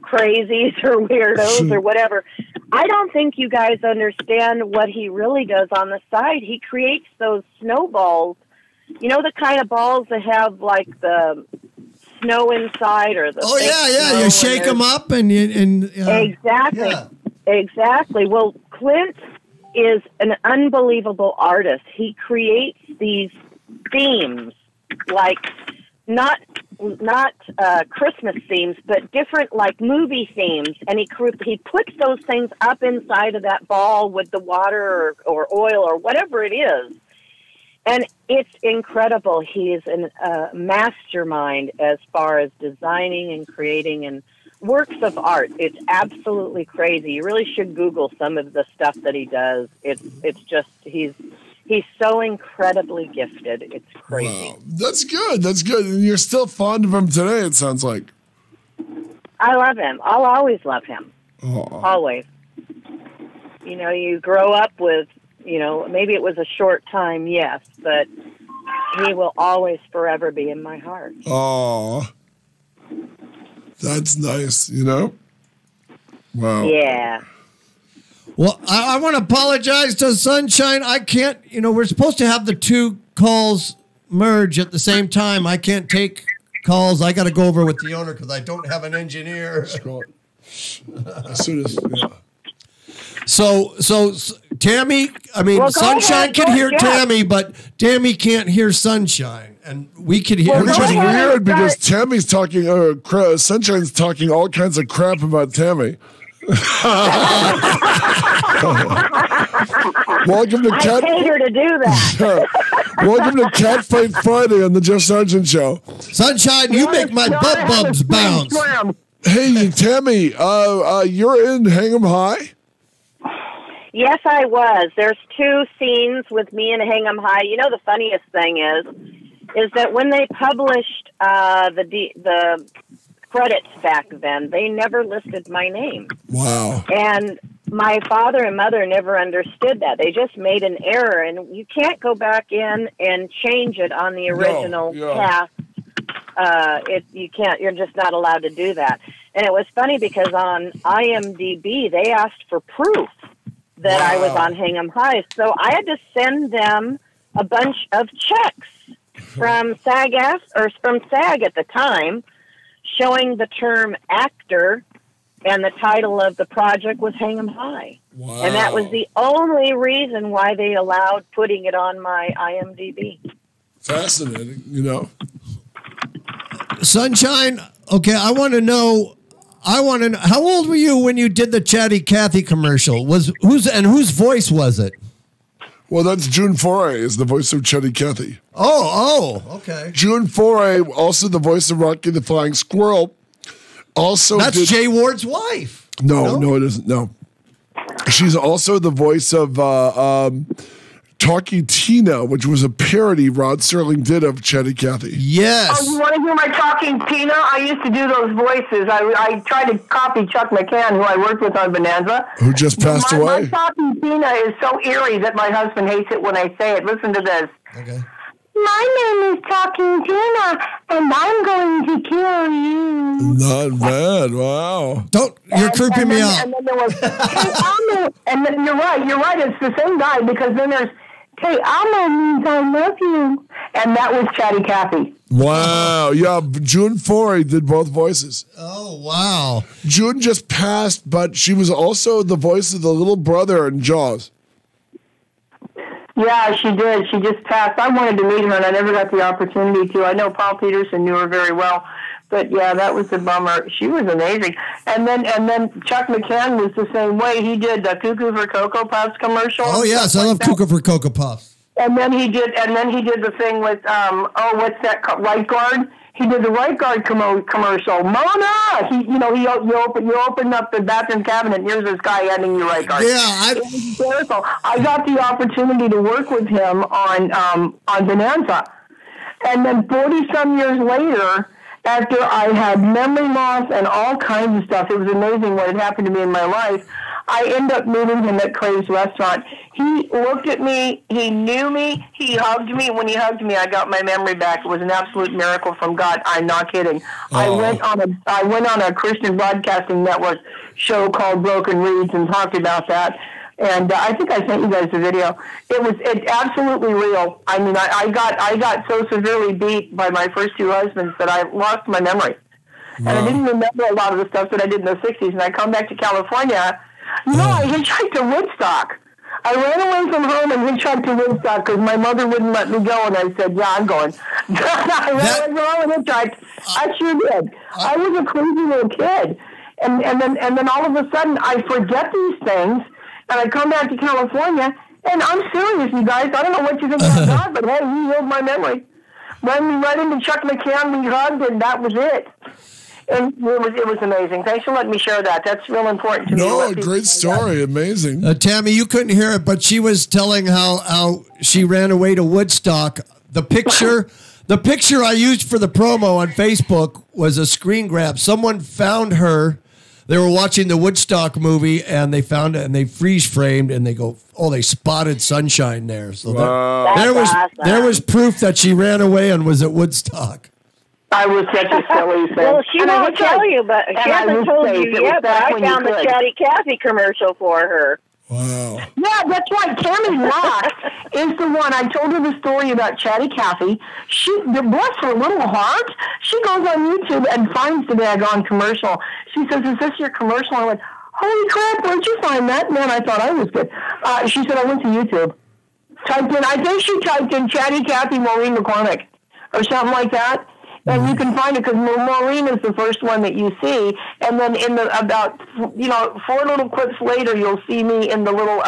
crazies or weirdos or whatever. I don't think you guys understand what he really does on the side. He creates those snowballs, the kind of balls that have like the snow inside or the you shake them up and exactly. Well, Clint is an unbelievable artist. He creates these themes, like not Christmas themes, but different like movie themes, and he puts those things up inside of that ball with the water or oil or whatever it is, and it's incredible. He is a mastermind as far as designing and creating and works of art. It's absolutely crazy. You really should Google some of the stuff that he does. It's just he's so incredibly gifted. It's crazy. Wow. That's good. And you're still fond of him today, it sounds like. I love him. I'll always love him. Aww. Always. You grow up with, maybe it was a short time, yes, but he will always forever be in my heart. Oh, that's nice, Wow. Yeah. Well, I want to apologize to Sunshine. I can't, we're supposed to have the two calls merge at the same time. I can't take calls. I got to go over with the owner because I don't have an engineer. As soon as, yeah. So Tammy, Sunshine can hear Tammy, but Tammy can't hear Sunshine. And we could hear. Which is weird because Tammy's talking, Sunshine's talking all kinds of crap about Tammy. Welcome to I paid her to do that. Welcome to Cat Fight Friday on the Jeff Sargent Show. Sunshine, you make my butt bumps bounce. Hey, Tammy, you're in Hang 'em High? Yes, I was. There's two scenes with me and Hang 'em High. The funniest thing is that when they published the credits back then, they never listed my name. Wow. And my father and mother never understood that. They just made an error, and you can't go back in and change it on the original cast. You can't. You're just not allowed to do that. And it was funny because on IMDb, they asked for proof that I was on Hang 'em High. So I had to send them a bunch of checks from SAG at the time, showing the term actor, and the title of the project was Hang 'em High. Wow. And that was the only reason why they allowed putting it on my IMDb. Fascinating, Sunshine, okay, I want to know, how old were you when you did the Chatty Cathy commercial? Whose voice was it? Well, that's June Foray is the voice of Chatty Cathy. Oh, okay. June Foray, also the voice of Rocky the Flying Squirrel. Also, that's Jay Ward's wife. No, it isn't. No, she's also the voice of Talkie Tina, which was a parody Rod Serling did of Chatty Cathy. Yes. Oh, you want to hear my Talking Tina? I used to do those voices. I tried to copy Chuck McCann, who I worked with on Bonanza. Who just passed away. My Talking Tina is so eerie that my husband hates it when I say it. Listen to this. Okay. My name is Talking Tina, and I'm going to kill you. Not bad. Wow. You're creeping me out. And then there was, and then you're right. It's the same guy because then there's, hey, Alma means I love you. And that was Chatty Cathy. Wow. Yeah, June Foray did both voices. Oh, wow. June just passed, but she was also the voice of the little brother in Jaws. Yeah, she did. She just passed. I wanted to meet her, and I never got the opportunity to. I know Paul Peterson knew her very well. But, yeah, that was a bummer. She was amazing. And then Chuck McCann was the same way. He did the Cuckoo for Cocoa Puffs commercial. Oh, yes, I love Cuckoo for Cocoa Puffs. And then he did the thing with what's that? Right Guard. He did the Right Guard commercial. Mona, you open up the bathroom cabinet. And here's this guy handing you Right Guard. Yeah, it was hysterical. I got the opportunity to work with him on Bonanza, and then 40-some years later, after I had memory loss and all kinds of stuff, it was amazing what had happened to me in my life. I end up meeting him at Crave's restaurant. He looked at me. He knew me. He hugged me. When he hugged me, I got my memory back. It was an absolute miracle from God. I'm not kidding. I went on a Christian Broadcasting Network show called Broken Reeds and talked about that. And I think I sent you guys the video. It's absolutely real. I mean, I got so severely beat by my first two husbands that I lost my memory. And I didn't remember a lot of the stuff that I did in the 60s. And I come back to California. I hitchhiked to Woodstock. I ran away from home and hitchhiked to Woodstock because my mother wouldn't let me go. And I said, yeah, I'm going. I ran away from home and hitchhiked. I sure did. I was a crazy little kid. And then all of a sudden, I forget these things. And I come back to California. And I'm serious, you guys. I don't know what you think about God, but hey, he healed my memory. Ran right into Chuck McCann, we hugged, and that was it. And it was amazing. Thanks for letting me share that. That's real important to me. No, great story. Amazing. Tammy, you couldn't hear it, but she was telling how she ran away to Woodstock. The picture I used for the promo on Facebook was a screen grab. Someone found her. They were watching the Woodstock movie, and they found it, and they freeze framed, and they go, oh, they spotted Sunshine there. So there was proof that she ran away and was at Woodstock. I was such a silly thing. Well, she won't tell you, but she hasn't told you yet, but I found the Chatty Cathy commercial for her. Wow. Yeah, that's right. Tammy Locke is the one. I told her the story about Chatty Cathy. Bless her little heart. She goes on YouTube and finds the daggone commercial. She says, is this your commercial? I went, holy crap, where'd you find that? Man, I thought I was good. She said, I went to YouTube. I think she typed in Chatty Cathy Maureen McCormick or something like that. And you can find it because Maureen is the first one that you see, and then in about 4 little clips later, you'll see me in the little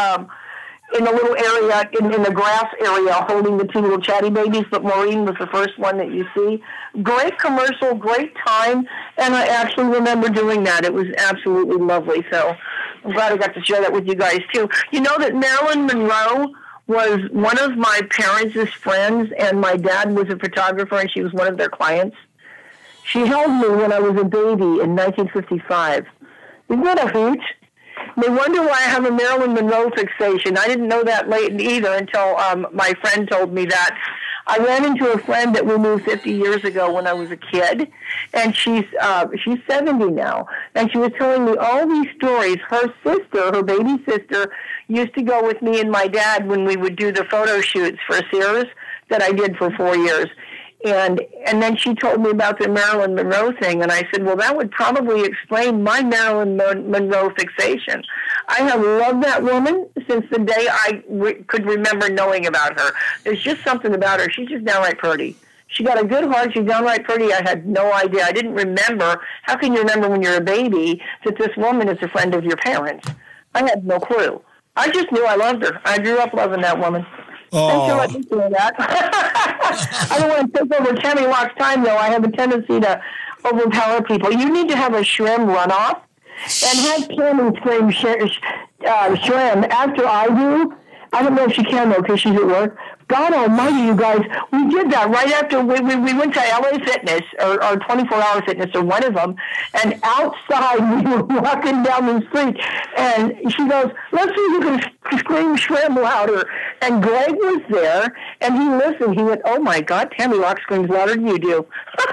area in the grass area holding the 2 little chatty babies. But Maureen was the first one that you see. Great commercial, great time, and I actually remember doing that. It was absolutely lovely. So I'm glad I got to share that with you guys too. You know that Marilyn Monroe was one of my parents' friends, and my dad was a photographer, and she was one of their clients. She held me when I was a baby in 1955. Isn't that a hoot? They wonder why I have a Marilyn Monroe fixation. I didn't know that late either until my friend told me that. I ran into a friend that we knew 50 years ago when I was a kid, and she's 70 now, and she was telling me all these stories. Her baby sister, used to go with me and my dad when we would do the photo shoots for Sears that I did for 4 years. And then she told me about the Marilyn Monroe thing, and I said, well, that would probably explain my Marilyn Monroe fixation. I have loved that woman since the day I could remember knowing about her. There's just something about her. She's just downright pretty. She got a good heart. She's downright pretty. I had no idea. I didn't remember. How can you remember when you're a baby that this woman is a friend of your parents? I had no clue. I just knew I loved her. I grew up loving that woman. Thanks for letting me do that. I don't want to take over Tammy Locke's time, though. I have a tendency to overpower people. You need to have a shrimp runoff and have Tammy scream shrimp after I do. I don't know if she can, though, because she's at work. God almighty, you guys, we did that right after we went to LA Fitness or 24-hour Fitness or one of them, and outside we were walking down the street, and she goes, let's see who can scream shrimp louder. And Greg was there, and he listened. He went, oh my God, Tammy Locke screams louder than you do.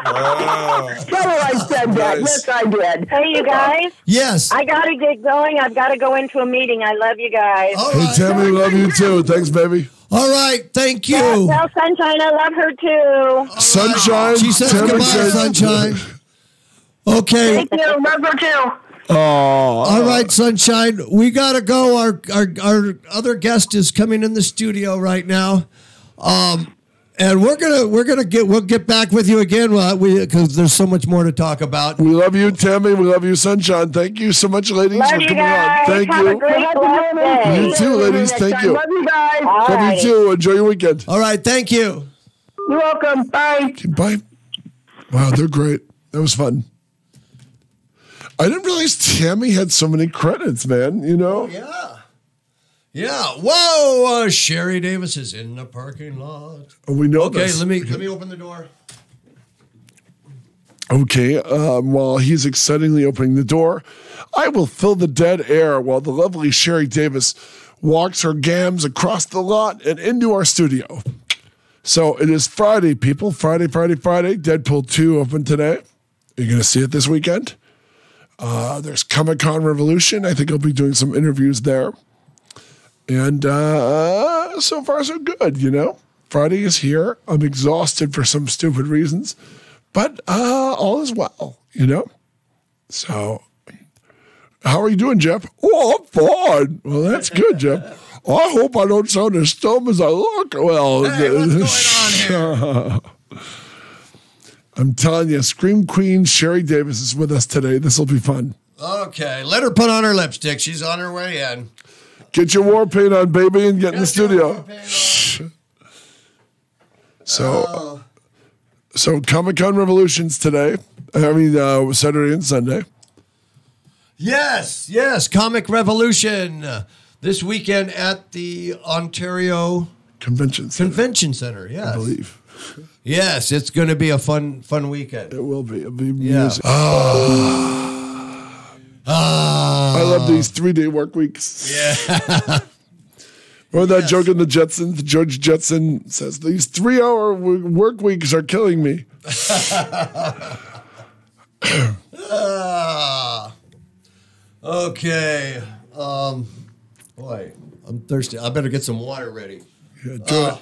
Wow. Tell her I said that. Nice. Yes, I did. Hey, you guys. Yes. I got to get going. I've got to go into a meeting. I love you guys. All Hey, right. Tammy, love you too. Thanks, baby. All right. Thank you. Tell Sunshine I love her too. Sunshine. She says Tammy goodbye, says- Sunshine. Okay. Thank you. Love her too. Oh, All right, Sunshine. We gotta go. Our other guest is coming in the studio right now, and we'll get back with you again because there's so much more to talk about. we love you, Tammy. We love you, Sunshine. Thank you so much, ladies, Love for you coming guys. on. Thank Have a you. great blessed day. You too, ladies. Thank you. Love you guys. All Love right. you too. Enjoy your weekend. All right, thank you. You're welcome. Bye. Okay, bye. Wow, they're great. That was fun. I didn't realize Tammy had so many credits, man. You know? Yeah. Whoa, Sherry Davis is in the parking lot. We know Okay, this. let me open the door. Okay, while he's excitingly opening the door, I will fill the dead air while the lovely Sherry Davis walks her gams across the lot and into our studio. So it is Friday, people. Friday. Deadpool 2 open today. You're going to see it this weekend. There's Comic-Con Revolution. I think I'll be doing some interviews there. And so far, so good, you know. Friday is here. I'm exhausted for some stupid reasons. But all is well, you know. So, how are you doing, Jeff? Oh, I'm fine. Well, that's good, Jeff. I hope I don't sound as dumb as I look. Well, hey, what's going on here? I'm telling you, Scream Queen Sherry Davis is with us today. This will be fun. Okay, let her put on her lipstick. She's on her way in. Get your war paint on, baby, and get in the studio. So Comic-Con Revolutions today. I mean, Saturday and Sunday. Yes, Comic Revolution. This weekend at the Ontario Convention Center, yes. I believe. Yes, it's going to be a fun weekend. It will be. It'll be music. I love these 3-day work weeks. Yeah. Remember that joke in the Jetsons? George Jetson says, these 3-hour work weeks are killing me. Okay. Boy, I'm thirsty. I better get some water ready. Yeah, do it.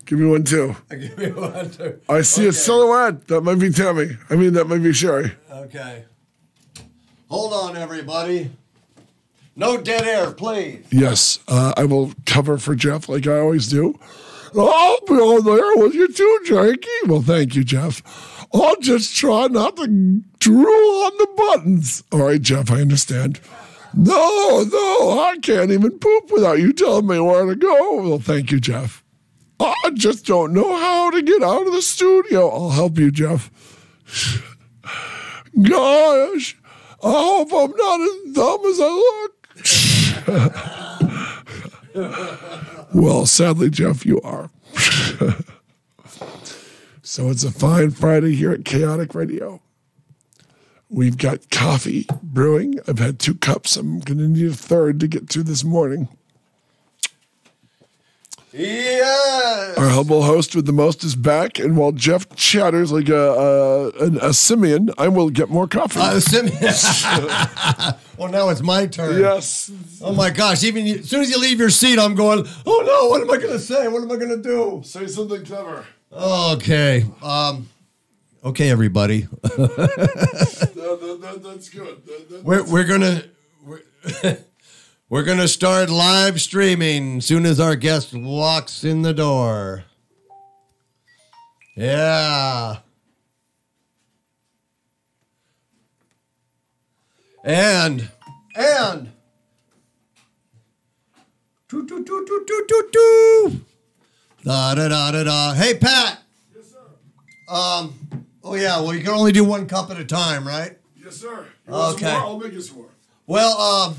Give me one, too. Give me one, too. I see a silhouette. That might be Tammy. I mean, that might be Sherry. Okay. Hold on, everybody. No dead air, please. Yes, I will cover for Jeff like I always do. I'll be on there with you too, Jakey. Well, thank you, Jeff. I'll just try not to drool on the buttons. All right, Jeff, I understand. No, I can't even poop without you telling me where to go. Well, thank you, Jeff. I just don't know how to get out of the studio. I'll help you, Jeff. Gosh, I hope I'm not as dumb as I look. Well, sadly, Jeff, you are. So it's a fine Friday here at Kaotic Radio. We've got coffee brewing. I've had 2 cups. I'm going to need a third to get through this morning. Yes. Our humble host with the most is back, and while Jeff chatters like a simian, I will get more coffee. Simian. Well, now it's my turn. Yes. Oh my gosh! As soon as you leave your seat, I'm going. Oh no! What am I going to say? What am I going to do? Say something clever. Okay. Okay, everybody. That's good. We're gonna start live streaming as soon as our guest walks in the door. Yeah. And da da da da da. Hey, Pat. Yes, sir. Oh yeah. Well, you can only do 1 cup at a time, right? Yes, sir. Okay. Some more? I'll make you some more. Well,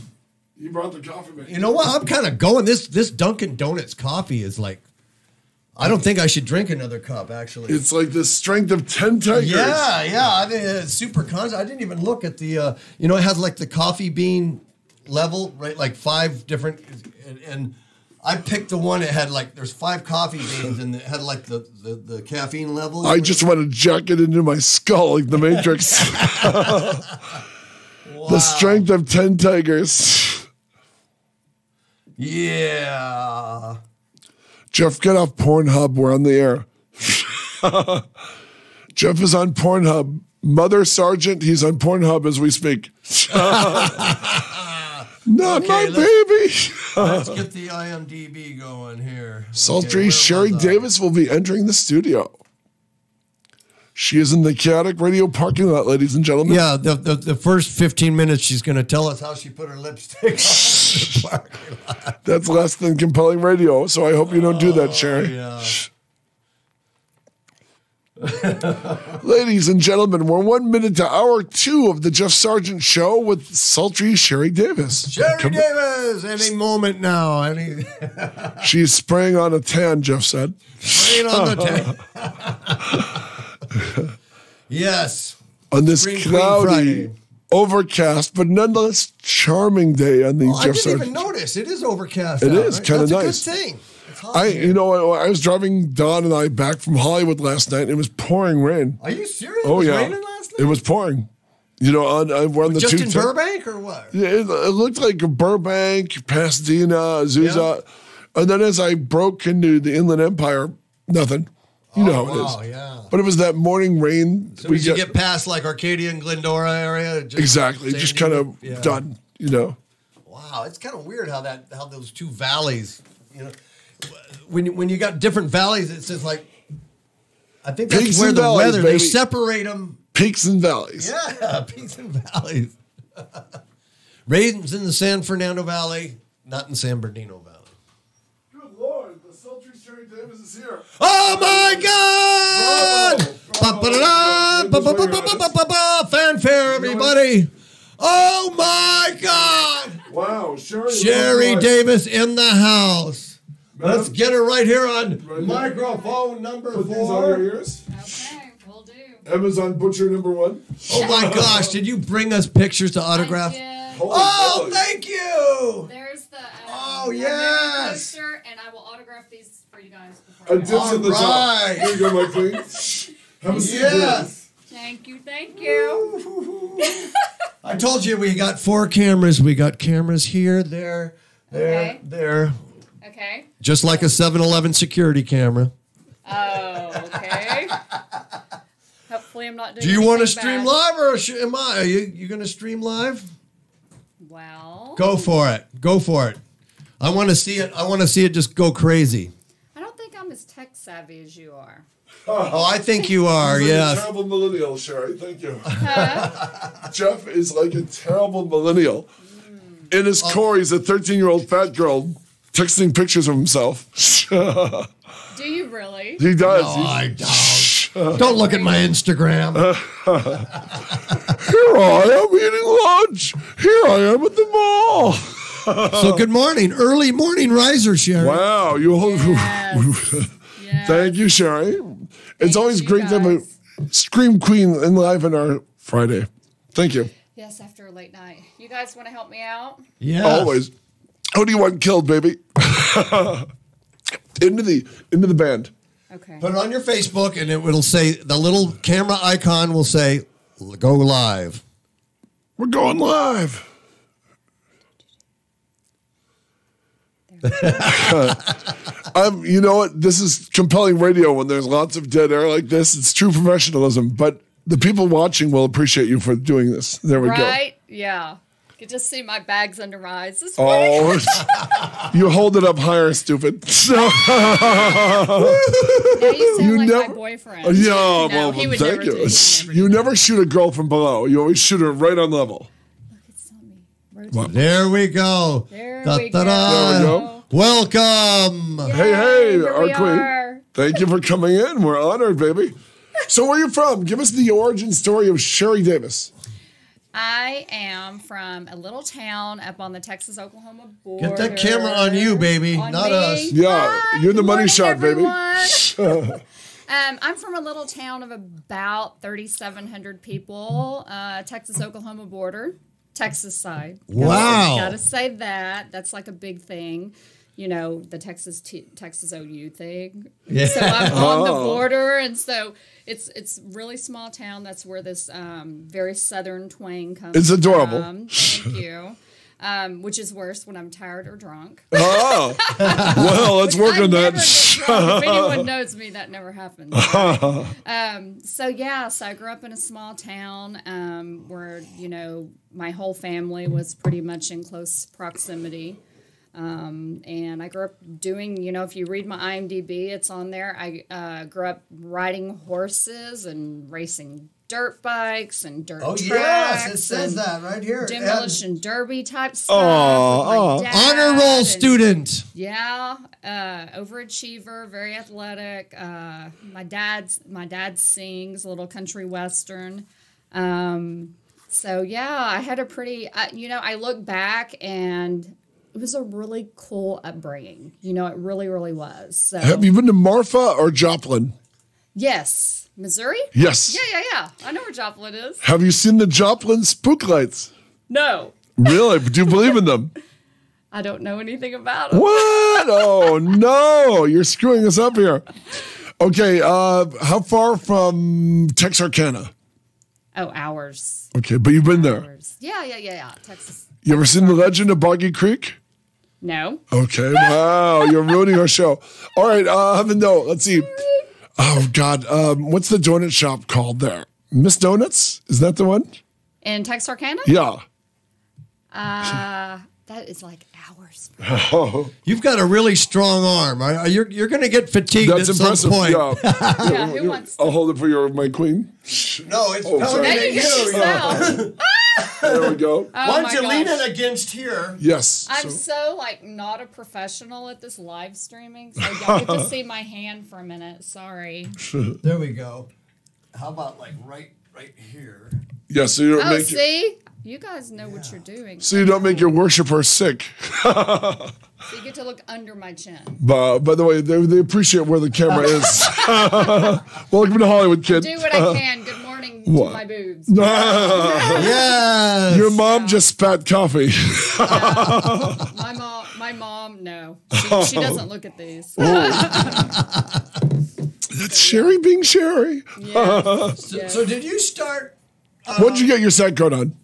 You brought the coffee maker. you know what? I'm kind of going. This Dunkin' Donuts coffee is like, I don't think I should drink another cup, actually. It's like the strength of 10 tigers. Yeah. I mean, it's super conscious. I didn't even look at the, it has like the coffee bean level, right? Like 5 different, and I picked the one that had like, there's 5 coffee beans and it had like the caffeine level. I just want to jack it into my skull like the Matrix. Wow. The strength of 10 tigers. Yeah. Jeff, get off Pornhub. We're on the air. Jeff is on Pornhub. Mother Sargent, he's on Pornhub as we speak. Not my baby. Let's get the IMDb going here. Sultry Sherry Davis will be entering the studio. She is in the Kaotic Radio parking lot, ladies and gentlemen. Yeah, the first 15 minutes, she's going to tell us how she put her lipstick on the parking lot. That's less than compelling radio, so I hope you don't do that, Sherry. Yeah. Ladies and gentlemen, we're 1 minute to hour 2 of the Jeff Sargent Show with sultry Sherry Davis. Sherry Davis, any moment now. She's spraying on a tan, Jeff said. Spraying on the tank. Yes. on this Green Queen cloudy, Friday. overcast, but nonetheless charming day on the Oh, I Jeff didn't Sargent. even notice. It is overcast. It out, is right? kinda That's nice. a good thing. It's hot I here. was driving Don and I back from Hollywood last night, and it was pouring rain. Are you serious? Oh, it was yeah. raining last night? It was pouring. We're on the Just two in Burbank or what? Yeah, it looked like Burbank, Pasadena, Azusa. And then as I broke into the Inland Empire, nothing. You know how it is. Yeah. But it was that morning rain. So as you get past like Arcadia and Glendora area, exactly, just kind of done. Wow, it's kind of weird how those two valleys. When you got different valleys, it's just like I think that's Peaks where and the valleys, weather baby. they separate them. Peaks and valleys. Yeah, peaks and valleys. Rains in the San Fernando Valley, not in San Bernardino Valley. Good Lord, the sultry Sherry Davis is here. Oh my God! Ba-ba-da-da, ba-ba-ba-ba-ba-ba-ba. Fanfare, everybody! Oh my God! Wow, Sherry Davis in the house. Let's get her right here on Right microphone number Put these on 4. your ears. Okay, will do. Amazon Butcher number 1. Oh my gosh! Did you bring us pictures to autograph? I did. Holy Oh, moly. thank you! There's the Oh, our yes. menu poster, and I will autograph these for you guys before A I dibs go. in the top. right. Here you go, my queen. Have a seat. Yes. Thank you, thank you. I told you we got 4 cameras. We got cameras here, there, Okay. there. Okay. Just like a 7-Eleven security camera. Oh, okay. Hopefully, I'm not doing. Do you want to anything stream bad. live or am I? Are you going to stream live? Well, Go for it. Go for it. I want to see it. I want to see it just go crazy. I don't think I'm as tech savvy as you are. Oh, I think you are. He's like a Yes. terrible millennial, Sherry. Thank you. Jeff is like a terrible millennial. In his core, he's a 13-year-old fat girl texting pictures of himself. Do you really? He does. No, I don't. Don't look at my Instagram. Here I am eating lunch. Here I am at the mall. So good morning. Early morning riser, Sherry. Wow. Yes. Thank you, Sherry. It's always you, great to have a guys. Scream Queen in live on our Friday. Thank you. Yes, after a late night. You guys want to help me out? Yeah. Always. Who do you want killed, baby? into the band. Okay. Put it on your Facebook, and it will say the little camera icon will say "Go live." We're going live. You know what? This is compelling radio when there's lots of dead air like this. It's true professionalism, but the people watching will appreciate you for doing this. There we go. Right? Yeah. You can just see my bags under my eyes. This Oh, you hold it up higher, stupid. So, Now you sound You like never- my boyfriend. yeah, No, well, he would thank never you. do it. He would never You do never shoot a girl from below. You always shoot her right on level. that. It's on me. Rotate. There we go. There Da, we da, go. da. There we go. Welcome. Hey, hey, Here our we queen. are. Thank you for coming in. We're honored, baby. So where are you from? Give us the origin story of Sherry Davis. I am from a little town up on the Texas-Oklahoma border. Get that camera on you, baby, On not me. us. Yeah, Hi, you're the good money morning, shot, baby. everyone. I'm from a little town of about 3,700 people, Texas-Oklahoma border, Texas side. Wow. Got to say that. That's like a big thing. You know, the Texas OU thing. Yeah. So I'm on the border, and so it's really small town. That's where this very southern twang comes It's adorable. from. Thank you. Which is worse when I'm tired or drunk. Oh, well, let's work I on never that. get drunk. If anyone knows me, that never happens. Right? So I grew up in a small town where, you know, my whole family was pretty much in close proximity. And I grew up doing, you know, if you read my IMDb, it's on there. I grew up riding horses and racing dirt bikes and dirt tracks. yes, it says and that right here. demolition derby type stuff. Oh, with my dad Honor roll and- student. Yeah, overachiever, very athletic. My dad sings a little country western. So yeah, I had a pretty. I look back and it was a really cool upbringing. You know, it really, really was. So Have you been to Marfa or Joplin? Yes. Missouri? Yes. Yeah. I know where Joplin is. Have you seen the Joplin spook lights? No. Really? Do you believe in them? I don't know anything about it. What? Oh, no. You're screwing us up here. Okay. How far from Texarkana? Oh, hours. Okay, but you've been there. Hours. Yeah. Texas. You ever seen The Legend of Boggy Creek? No. Okay. Wow. You're ruining our show. All right. No. Let's see. Oh, God. What's the donut shop called there? Miss Donuts? Is that the one? In Texarkana? Yeah. That is like hours. You've got a really strong arm. You're going to get fatigued That's at impressive. some point. Yeah. Yeah, who wants I'll hold it for my queen. No, it's sorry. Now you get yourself. There we go. Oh Why my don't you lean gosh. it against here? Yes. I'm so like not a professional at this live streaming, so y'all get to see my hand for a minute. Sorry. There we go. How about like right here? Yeah, so you don't Oh, make see, you guys know what you're doing. so you don't make your worshiper sick. So you get to look under my chin. By the way, they appreciate where the camera is. Welcome to Hollywood, kid. Do what I can. Good morning to my boobs. Yes. Your mom just spat coffee. My mom, no, she doesn't look at these. That's Sherry being Sherry. So did you start? What did you get your side card on?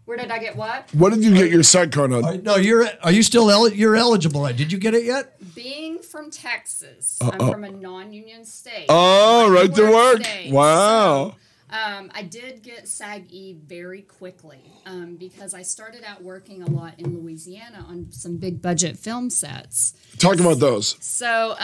Where did I get what? What did you get your side card on? No, are you still you're eligible? Did you get it yet? Being from Texas, I'm from a non-union state. Oh, right to work. State. Wow. So, I did get SAG-E very quickly because I started out working a lot in Louisiana on some big budget film sets. Talk about those. So,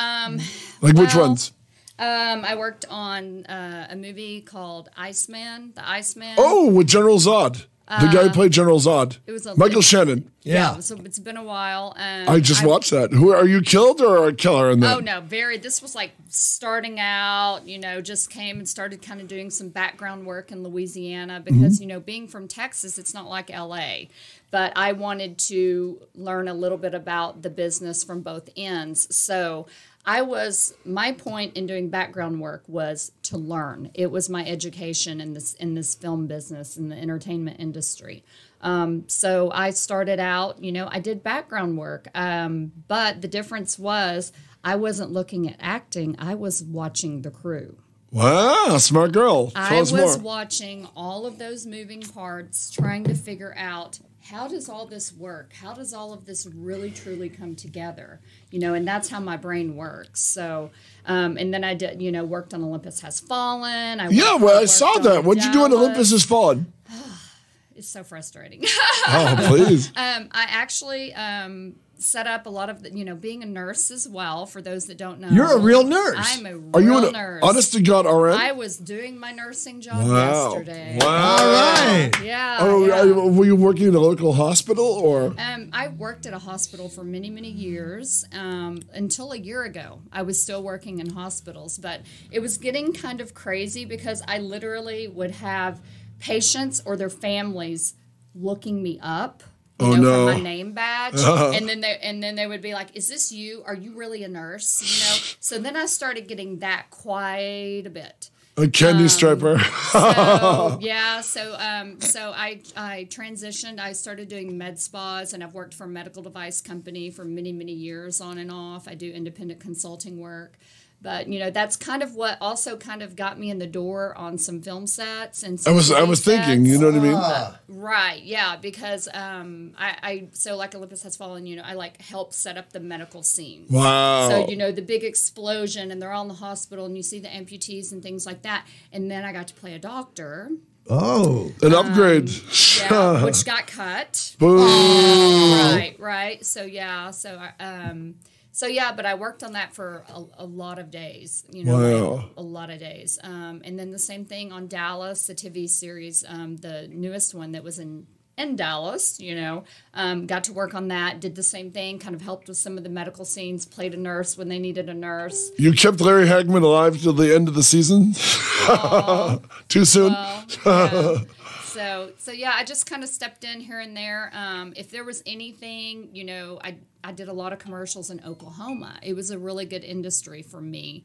Which ones? I worked on a movie called Iceman, The Iceman. Oh, with General Zod. The guy who played General Zod. It was Michael Shannon. Yeah. So it's been a while. I just watched that. Who are you killed or a killer in that? Oh no, this was like starting out, just came and started kind of doing some background work in Louisiana because, being from Texas, it's not like LA. But I wanted to learn a little bit about the business from both ends. So my point in doing background work was to learn. It was my education in this film business, in the entertainment industry. So I started out, I did background work. But the difference was I wasn't looking at acting. I was watching the crew. Wow, smart girl. Tell us more. Watching all of those moving parts, trying to figure out how does all this work? How does all of this really truly come together? And that's how my brain works. So, and then I did, worked on Olympus Has Fallen. I saw that. What'd you do on Olympus Has Fallen? It's so frustrating. Oh, please. I actually set up a lot of being a nurse as well. For those that don't know, You're a real nurse. I'm a Are you real an nurse. honest to God RN? I was doing my nursing job Wow. yesterday. Wow. All right. Yeah. Oh, yeah. were you working in a local hospital or? I worked at a hospital for many, many years. Until a year ago, I was still working in hospitals, but it was getting kind of crazy because I literally would have patients or their families looking me up. For my name badge, and then they would be like, "Is this you? Are you really a nurse?" So then I started getting that quite a bit. A candy striper. So I transitioned. I started doing med spas, and I've worked for a medical device company for many, many years on and off. I do independent consulting work. But that's kind of what also kind of got me in the door on some film sets and some I was thinking, you know what I mean? Right, yeah, because so like Olympus Has Fallen, I like help set up the medical scene. Wow. So the big explosion and they're all in the hospital and you see the amputees and things like that. And then I got to play a doctor. Oh, an upgrade. Yeah, which got cut. Boom. Right. So but I worked on that for a lot of days, Wow. a lot of days. And then the same thing on Dallas, the TV series, the newest one that was in Dallas, got to work on that, did the same thing, kind of helped with some of the medical scenes, played a nurse when they needed a nurse. You kept Larry Hagman alive till the end of the season? Too soon? Well, yeah. So I just kind of stepped in here and there. If there was anything, I did a lot of commercials in Oklahoma. It was a really good industry for me.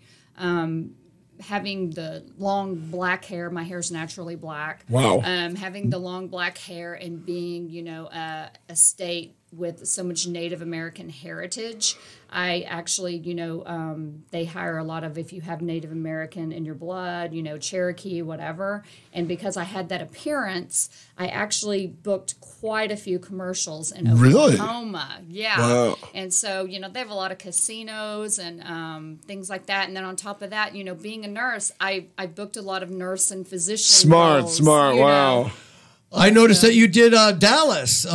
having the long black hair, my hair's naturally black. Wow. Having the long black hair and being, a state with so much Native American heritage, I actually, they hire a lot of, if you have Native American in your blood, Cherokee, whatever. And because I had that appearance, I actually booked quite a few commercials in Oklahoma. Really? Yeah. Wow. And so, they have a lot of casinos and things like that. And then on top of that, being a nurse, I booked a lot of nurse and physician roles, Wow. I noticed that you did Dallas.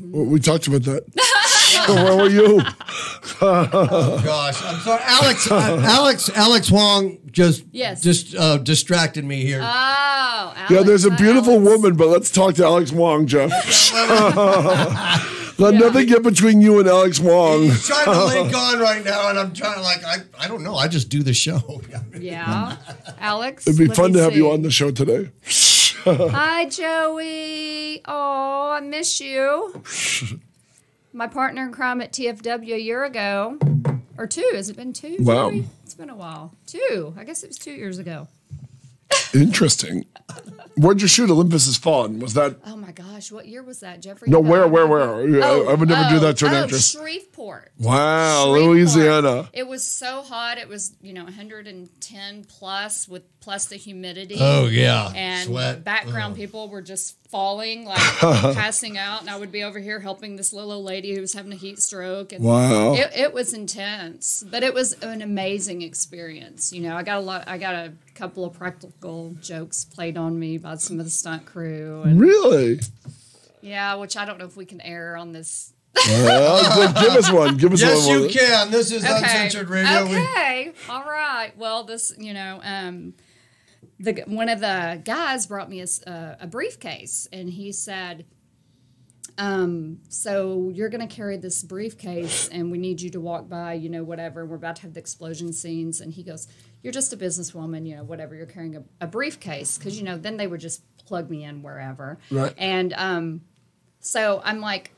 We talked about that. Where were you? Oh gosh, I'm sorry, Alex Wong just distracted me here. Oh, Alex, Yeah, there's a beautiful woman, but let's talk to Alex Wong, Jeff. Let nothing get between you and Alex Wong. He's trying to link on right now, and I'm trying I don't know. I just do the show. Yeah, Alex. It'd be fun to have you on the show today. Hi, Joey. Oh, I miss you. My partner in crime at TFW a year ago. Or 2. Has it been 2? Wow. Joey? It's been a while. 2. I guess it was 2 years ago. Interesting. Where'd you shoot Olympus Has Fallen? Was that? Oh my gosh, what year was that, Jeffrey? No, where? I would never do that to an actress. Shreveport. Wow, Shreveport. Louisiana. It was so hot. It was 110 plus plus the humidity. Oh yeah, and sweat. Background people were just falling, like passing out, and I would be over here helping this little old lady who was having a heat stroke. And wow, it was intense, but it was an amazing experience. I got a couple of practical jokes played on me by some of the stunt crew. And, really? Yeah, which I don't know if we can air on this. Well, give us one. Yes, you can. This is uncensored radio. Okay. All right. Well, this, one of the guys brought me a briefcase, and he said, so you're going to carry this briefcase, and we need you to walk by, whatever. We're about to have the explosion scenes. And he goes, you're just a businesswoman, whatever. You're carrying a briefcase. Because, then they would just plug me in wherever. Right. And so I'm like,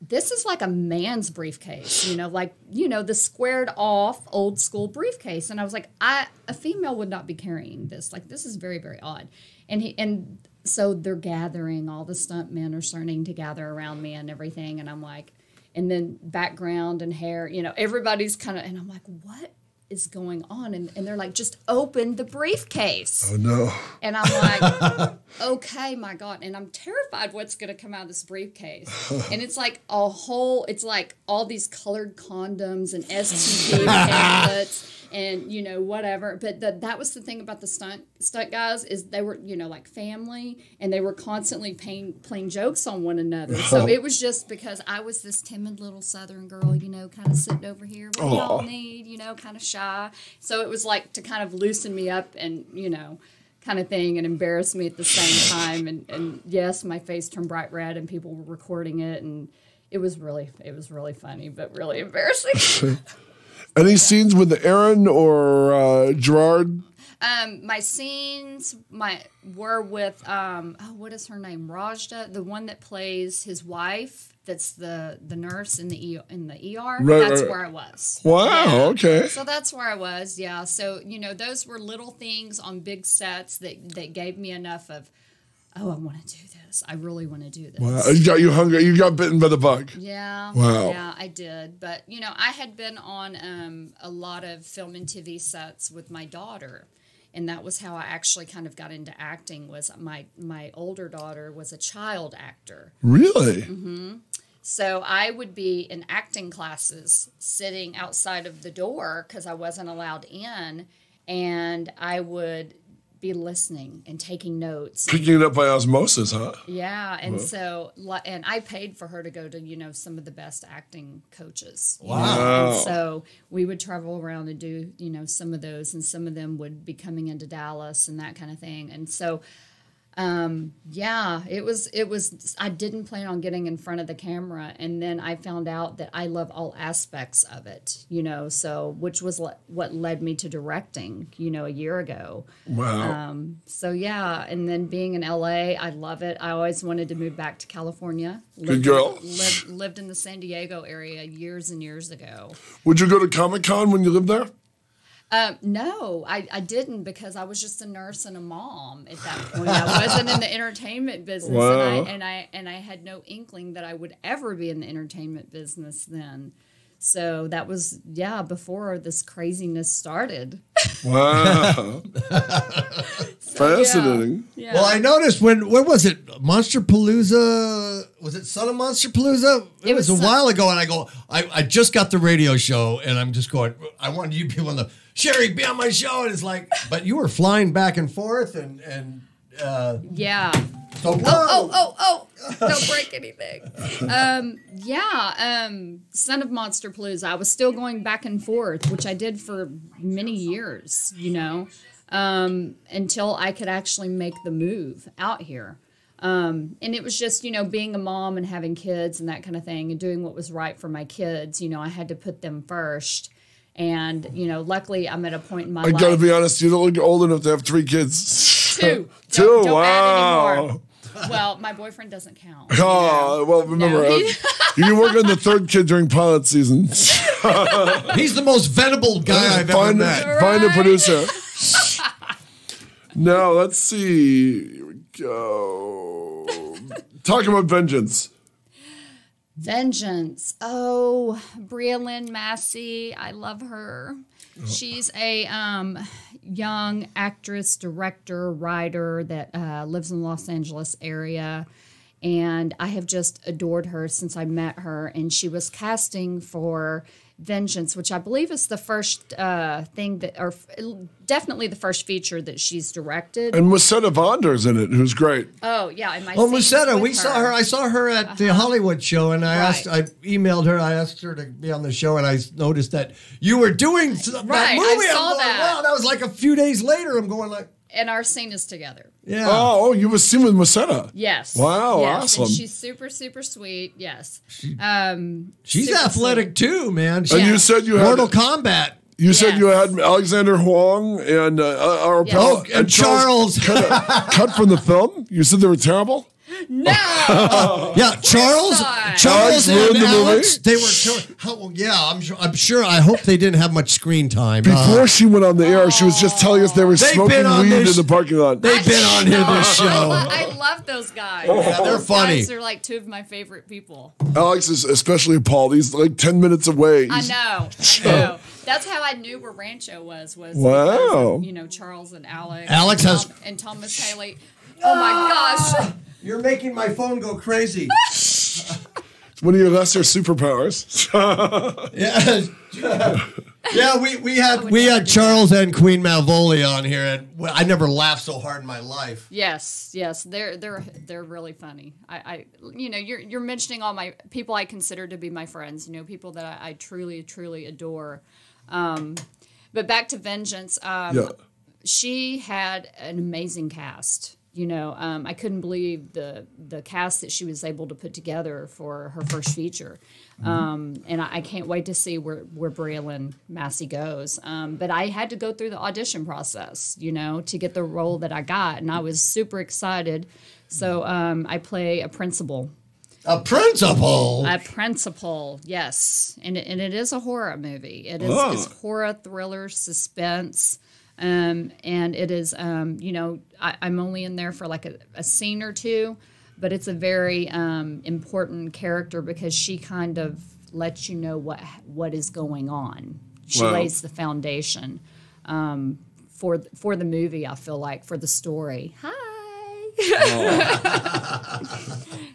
this is like a man's briefcase, the squared off old school briefcase. And I was like, a female would not be carrying this. Like, this is very, very odd. And so they're gathering, all the stunt men are starting to gather around me and everything. And I'm like, and then background and hair, everybody's kind of, and I'm like, what is going on? And they're like, just open the briefcase. Oh no. And I'm like, okay, my God. And I'm terrified what's going to come out of this briefcase. And it's like it's like all these colored condoms and STD pamphlets and, whatever. But that was the thing about the stunt guys is they were, like family, and they were constantly playing jokes on one another. So it was just because I was this timid little Southern girl, kind of sitting over here. What do y'all need? Kind of shy. So it was like to kind of loosen me up and, kind of thing, and embarrass me at the same time. And yes, my face turned bright red, and people were recording it, and it was really funny, but really embarrassing. Any scenes with Aaron or Gerard? My scenes were with what is her name? Rajda, the one that plays his wife. That's the nurse in the ER. Right, that's right. where I was. Wow. Yeah. Okay. So that's where I was. Yeah. So those were little things on big sets that gave me enough of, I want to do this. I really want to do this. Wow. You got you hungry. You got bitten by the bug. Yeah. Wow. Yeah, I did. But I had been on a lot of film and TV sets with my daughter. And that was how I actually kind of got into acting. Was my older daughter was a child actor. Really? Mm-hmm. So I would be in acting classes, sitting outside of the door because I wasn't allowed in, and I would be listening and taking notes. Picking it up by osmosis, huh? Yeah, and and I paid for her to go to some of the best acting coaches. Wow. And so we would travel around and do some of those, and some of them would be coming into Dallas and that kind of thing. And so it was I didn't plan on getting in front of the camera, and then I found out that I love all aspects of it, so which was what led me to directing, a year ago. Wow. And then being in LA, I love it. I always wanted to move back to California. Good girl. Lived in the San Diego area years and years ago. Would you go to Comic-Con when you lived there? No, I didn't, because I was just a nurse and a mom at that point. I wasn't in the entertainment business, Wow. and I had no inkling that I would ever be in the entertainment business then. So that was before this craziness started. Wow. Fascinating. Yeah. Well, I noticed when was it? Monster Palooza? Was it Son of Monster Palooza? It was a while ago, and I just got the radio show, and I'm just going, I wanted you people on the Sherry, be on my show, and it's like, but you were flying back and forth, and yeah. so Oh! Don't break anything. Son of Monster Palooza. I was still going back and forth, which I did for many years, until I could actually make the move out here. And it was just, being a mom and having kids and that kind of thing and doing what was right for my kids. I had to put them first. And, luckily I'm at a point in my life. I gotta be honest, you don't look old enough to have 3 kids. Two. Two, Don't wow. add anymore. Well, my boyfriend doesn't count. Oh, well, remember, No. you can work on the 3rd kid during pilot season. he's the most venable guy I've ever met. Find a Right. producer. Now, let's see. Here we go. Talk about Vengeance. Vengeance. Oh, Brealyn Massey. I love her. She's a young actress, director, writer that lives in the Los Angeles area. And I have just adored her since I met her. And she was casting for Vengeance, which I believe is the first thing that, or definitely the first feature that she's directed. And Musetta Vonder's in it, who's great. Oh, yeah. And my Oh, scenes Musetta, with we saw her. I saw her at the Hollywood show, and I emailed her. I asked her to be on the show, and I noticed that you were doing that movie. I saw I'm going, that. wow, that was like a few days later. I'm going like, And our scene is together. yeah. Oh, you were seen with Musetta. Yes. Wow, yes. awesome. And she's super, super sweet. Yes. She's super athletic sweet. too, man. And She, you said you had Mortal Kombat. You said you Yes. had Alexander Huang and our Yes. pal- And Charles. cut from the film. You said they were terrible. No. Yeah, Charles Alex and ruined the Alex. movie? They were. I'm sure. I hope they didn't have much screen time. Before she went on the air, she was just telling us they were They've smoking been on weed this- in the parking lot. They've been on here this show. I love those guys. Yeah, they're Those funny. guys are like 2 of my favorite people. Alex is especially appalled. He's like 10 minutes away. I know. That's how I knew where Rancho was Wow. because of, Charles and Alex. Alex and has- and Thomas Haley. Oh my gosh. You're making my phone go crazy. One of your lesser superpowers. Yeah. Yeah, we had Charles and Queen Malvolio on here, and I never laughed so hard in my life. Yes, they're really funny. You're mentioning all my people I consider to be my friends. People that I truly, truly adore. But back to Vengeance. She had an amazing cast. I couldn't believe the cast that she was able to put together for her first feature. And I can't wait to see where Brealyn Massey goes. But I had to go through the audition process, to get the role that I got. And I was super excited. So I play a principal. A principal? A principal, yes. And it is a horror movie. It is it's horror, thriller, suspense. And it is, I'm only in there for like a scene or two, but it's a very important character because she kind of lets you know what is going on. She lays the foundation for the movie, I feel like, for the story. Hi.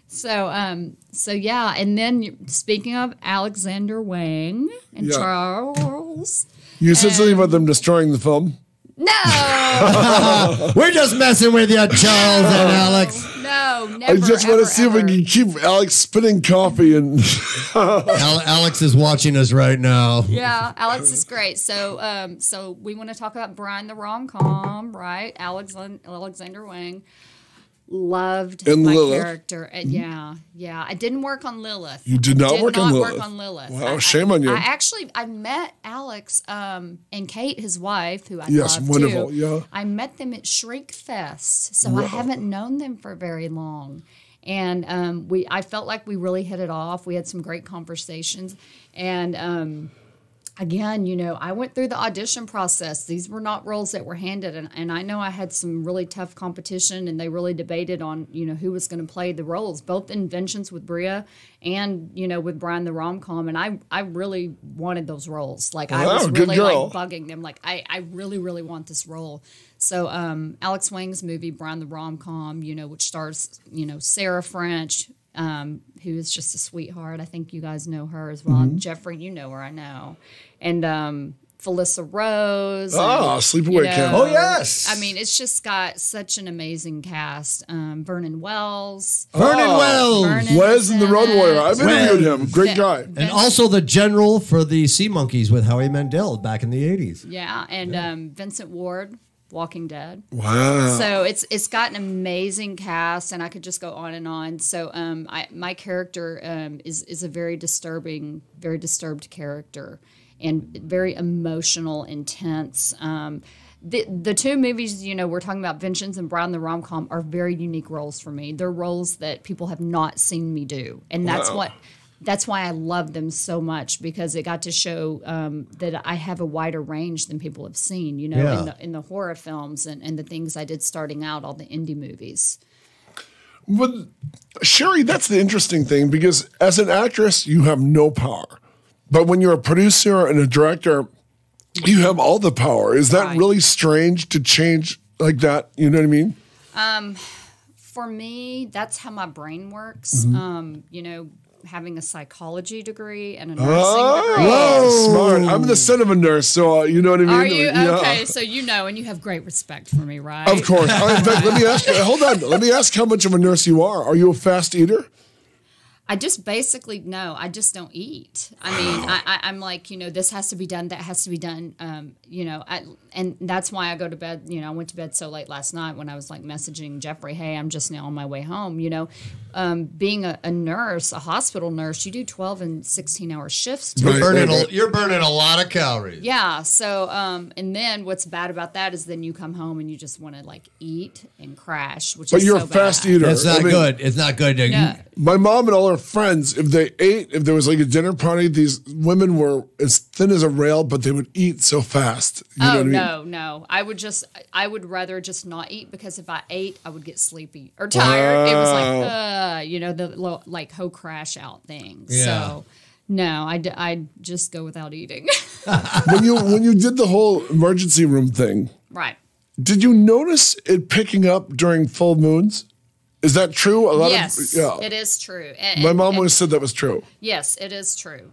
So yeah, and then speaking of Alexander Wang and Charles. You said something about them destroying the film? No! We're just messing with you, Charles and Alex. No, never. I just want ever, to see if we ever. can keep Alex spitting coffee and. Alex is watching us right now. Yeah, Alex is great. So, so we want to talk about Brian the Rom-Com, right? Alexander Wang. Loved And my Lilith. character. And yeah. I didn't work on Lilith. You did not work on Lilith. work on Lilith. Wow, shame on you. I met Alex and Kate, his wife, who I Yes, love wonderful, too. yeah. I met them at Shriek Fest, so I haven't known them for very long. And I felt like we really hit it off. We had some great conversations, and again, I went through the audition process. These were not roles that were handed. And I know I had some really tough competition, and they really debated on, who was going to play the roles, both in Vengeance with Bria and, with Brian the Rom-Com. And I really wanted those roles. Like, I was really like bugging them. Like, I really, really want this role. So Alex Wang's movie, Brian the Rom-Com, which stars, Sarah French, who is just a sweetheart. I think you guys know her as well. Mm-hmm. Jeffrey, you know her, I know. And Felissa Rose. Oh, Sleepaway Camp. Oh, yes. I mean, it's just got such an amazing cast. Vernon Wells. Wes in The Road Warrior. I've interviewed him. Great guy. And also the general for the Sea Monkeys with Howie Mandel back in the 80s. Yeah, and Vincent Ward. Walking Dead. Wow. So it's got an amazing cast, and I could just go on and on. So my character is a very disturbed character, and very emotional, intense. The two movies, we're talking about, Vengeance and Brian the Rom-Com, are very unique roles for me. They're roles that people have not seen me do, and that's why I love them so much, because it got to show that I have a wider range than people have seen, in the horror films and the things I did starting out, all the indie movies. But Sherry, that's the interesting thing, because as an actress, you have no power. But when you're a producer and a director, you have all the power. Is that really strange to change like that? You know what I mean? For me, that's how my brain works. Mm-hmm. Having a psychology degree and a nursing degree. Whoa, smart. I'm the son of a nurse, so you know what I mean? Are you? Yeah. Okay, so and you have great respect for me, right? Of course. In fact, let me ask you, hold on. Let me ask how much of a nurse you are. Are you a fast eater? I just basically, no, I just don't eat. I mean, I'm like, this has to be done, that has to be done, and that's why I go to bed, I went to bed so late last night when I was like messaging Jeffrey, hey, I'm just now on my way home, being a nurse, a hospital nurse, you do 12 and 16-hour shifts. You're burning a lot of calories. Yeah, so, and then what's bad about that is then you come home and you just want to like eat and crash, which is so bad. But you're a fast eater. It's not good. It's not good to eat. My mom and all her friends, if there was like a dinner party, these women were as thin as a rail, but they would eat so fast. You know what I mean? No. I would rather just not eat, because if I ate, I would get sleepy or tired. It was like, the like whole crash out thing. Yeah. So no, I just go without eating. when you did the whole emergency room thing, right? Did you notice it picking up during full moons? Is that true? Yes, it is true. My mom always said that was true. Yes, it is true.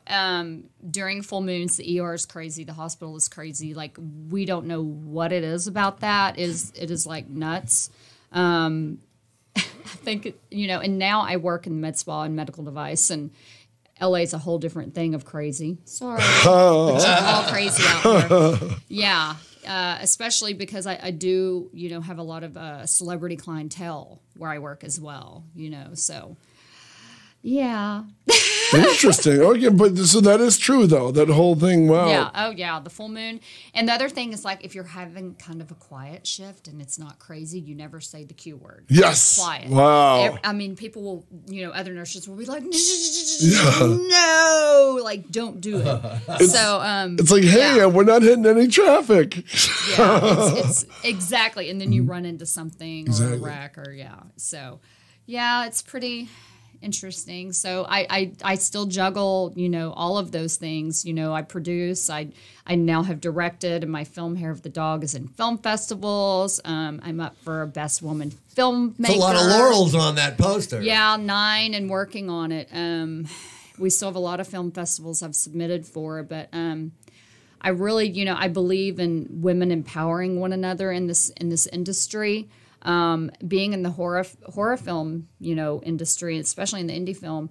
During full moons, the ER is crazy. The hospital is crazy. Like, we don't know what it is about that. It is like nuts. I think, and now I work in med spa and medical device, and LA is a whole different thing of crazy. Sorry. But you're all crazy out there. Yeah. Especially because I do, have a lot of celebrity clientele where I work as well, so yeah. Interesting. Okay, but so that is true though, that whole thing. Wow. Yeah. Oh yeah. The full moon. And the other thing is, like, if you're having kind of a quiet shift and it's not crazy, you never say the Q word. Yes. It's quiet. Wow. I mean, people will, other nurses will be like, no, like, don't do it. It's like, hey, we're not hitting any traffic. Yeah. It's exactly. And then you run into something or a wreck or So yeah, it's pretty interesting. So I still juggle, all of those things. I produce. I now have directed, and my film Hair of the Dog is in film festivals. I'm up for a Best Woman Filmmaker. It's a lot of laurels on that poster. Yeah, 9 and working on it. We still have a lot of film festivals I've submitted for, but I really, I believe in women empowering one another in this industry. Being in the horror film, industry, especially in the indie film,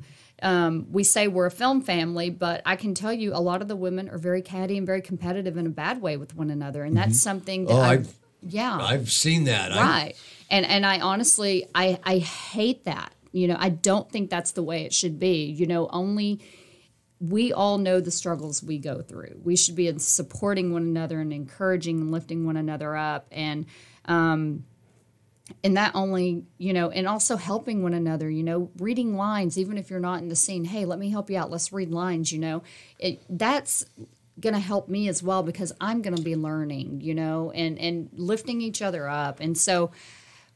we say we're a film family, but I can tell you a lot of the women are very catty and very competitive in a bad way with one another, and that's something that I've seen that. Right, and I honestly I hate that. I don't think that's the way it should be. Only we all know the struggles we go through. We should be supporting one another and encouraging and lifting one another up, and that only, and also helping one another, reading lines, even if you're not in the scene. Hey, let me help you out. Let's read lines, going to help me as well, because I'm going to be learning, you know, and lifting each other up. And so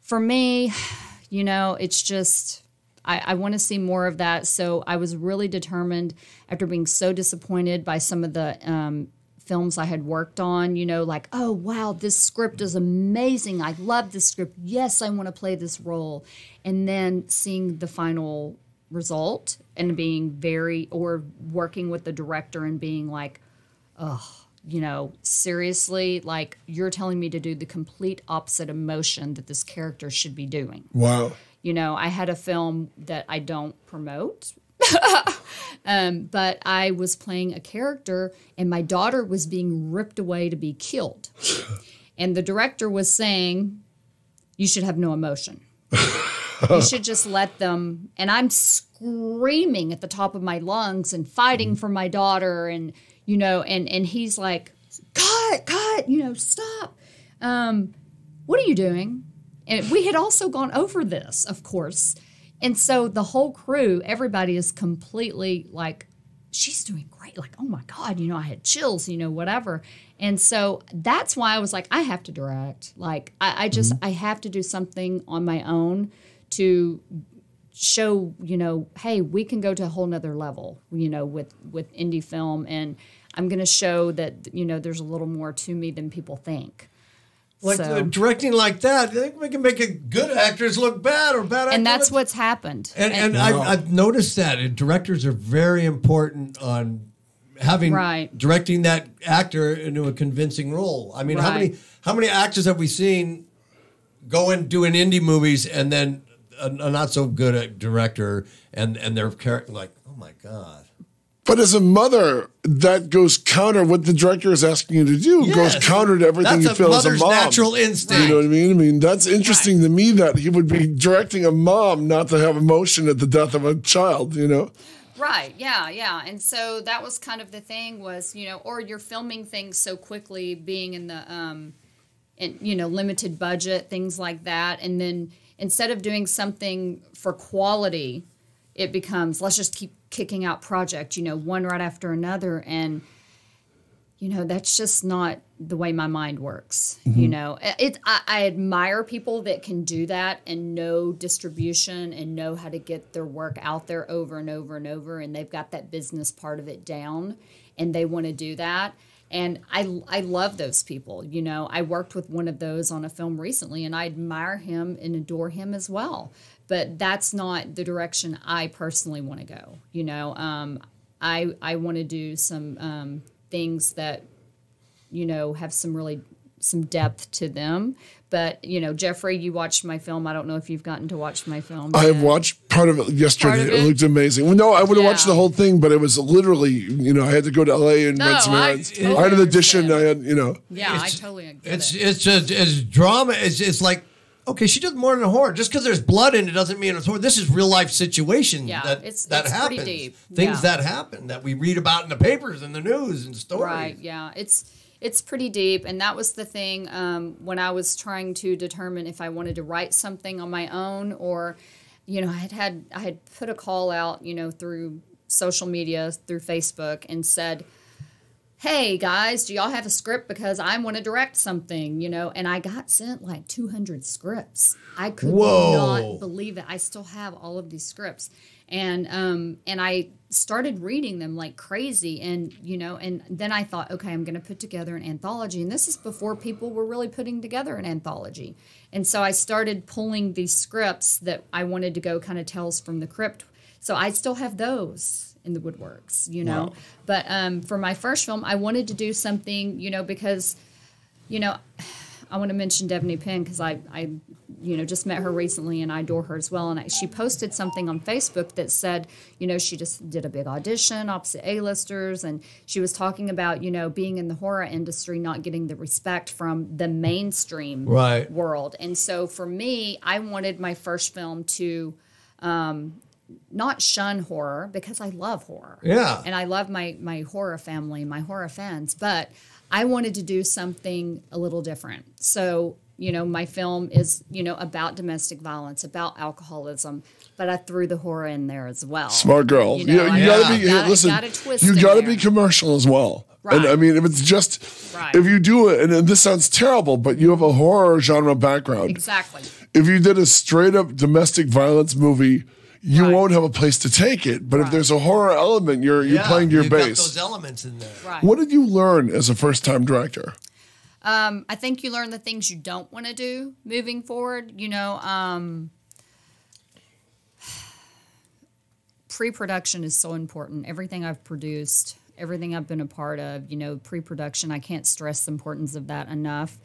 for me, you know, it's just, I want to see more of that. So I was really determined, after being so disappointed by some of the films I had worked on, you know, like, oh, wow, this script is amazing. I love this script. Yes, I want to play this role. And then seeing the final result and being or working with the director and being like, oh, you know, seriously, like, you're telling me to do the complete opposite emotion that this character should be doing. Wow. You know, I had a film that I don't promote, but I was playing a character and my daughter was being ripped away to be killed. And the director was saying, you should have no emotion. You should just let them. And I'm screaming at the top of my lungs and fighting for my daughter. And, you know, and he's like, cut, you know, stop. What are you doing? And we had also gone over this, of course. And so the whole crew, everybody is completely like, she's doing great. Like, oh my God, you know, I had chills, you know, whatever. And so that's why I was like, I have to direct. Like, I just, I have to do something on my own to show, you know, hey, we can go to a whole nother level, you know, with indie film. And I'm going to show that, you know, there's a little more to me than people think. Like directing like that, I think we can make good actors look bad or bad actors. And that's what's happened. And I've noticed that. And directors are very important on having directing that actor into a convincing role. I mean, how many actors have we seen go and do in indie movies and then a not so good director and their character like, oh my God. But as a mother, that goes counter what the director is asking you to do. Yes. Goes counter to everything you feel as a mom. Natural instinct. You know what I mean? I mean, that's interesting to me that he would be directing a mom not to have emotion at the death of a child, you know? Right, yeah. And so that was kind of the thing was, you know, or you're filming things so quickly, being in the, you know, limited budget, things like that. And then instead of doing something for quality, it becomes, let's just keep kicking out project, you know, one right after another. And, you know, that's just not the way my mind works. Mm-hmm. You know, I admire people that can do that and know distribution and know how to get their work out there over and over and over. And they've got that business part of it down and they want to do that. And I love those people. You know, I worked with one of those on a film recently and I admire him and adore him as well. But that's not the direction I personally want to go. You know, I want to do some things that, you know, have some depth to them. But, you know, Jeffrey, you watched my film. I don't know if you've gotten to watch my film. I watched part of it yesterday. It looked amazing. Well, no, I would have watched the whole thing, but it was literally, you know, I had to go to LA and rent some errands. I had an audition. I had, you know. Yeah, I totally get it. It's drama. It's like, okay, she does more than a horror. Just because there's blood in it doesn't mean it's horror. This is real life situation that happens. Pretty deep. Things that happen that we read about in the papers and the news and stories. Right, yeah. It's pretty deep. And that was the thing when I was trying to determine if I wanted to write something on my own or, you know, I had put a call out, you know, through social media, through Facebook and said, hey guys, do y'all have a script because I want to direct something, you know? And I got sent like 200 scripts. I could not believe it. I still have all of these scripts. And I started reading them like crazy. And, you know, and then I thought, okay, I'm going to put together an anthology. And this is before people were really putting together an anthology. And so I started pulling these scripts that I wanted to go kind of Tales from the Crypt. So I still have those in the woodworks, you know. Wow. But for my first film, I wanted to do something, you know, because, you know, I want to mention Devaney Penn because I you know, just met her recently and I adore her as well. And she posted something on Facebook that said, you know, she just did a big audition opposite A-listers. And she was talking about, you know, being in the horror industry, not getting the respect from the mainstream world. And so for me, I wanted my first film to not shun horror because I love horror. Yeah. And I love my horror family, my horror fans. But I wanted to do something a little different. So, you know, my film is, you know, about domestic violence, about alcoholism, but I threw the horror in there as well. Smart girl. You know, you gotta be. Listen, you gotta be commercial as well. And I mean, if it's just, if you do it, and this sounds terrible, but you have a horror genre background. Exactly. If you did a straight up domestic violence movie, you won't have a place to take it. But if there's a horror element, you're playing to your base. Got those elements in there. Right. What did you learn as a first time director? I think you learn the things you don't want to do moving forward. You know, pre-production is so important. Everything I've produced, everything I've been a part of, you know, pre-production, I can't stress the importance of that enough.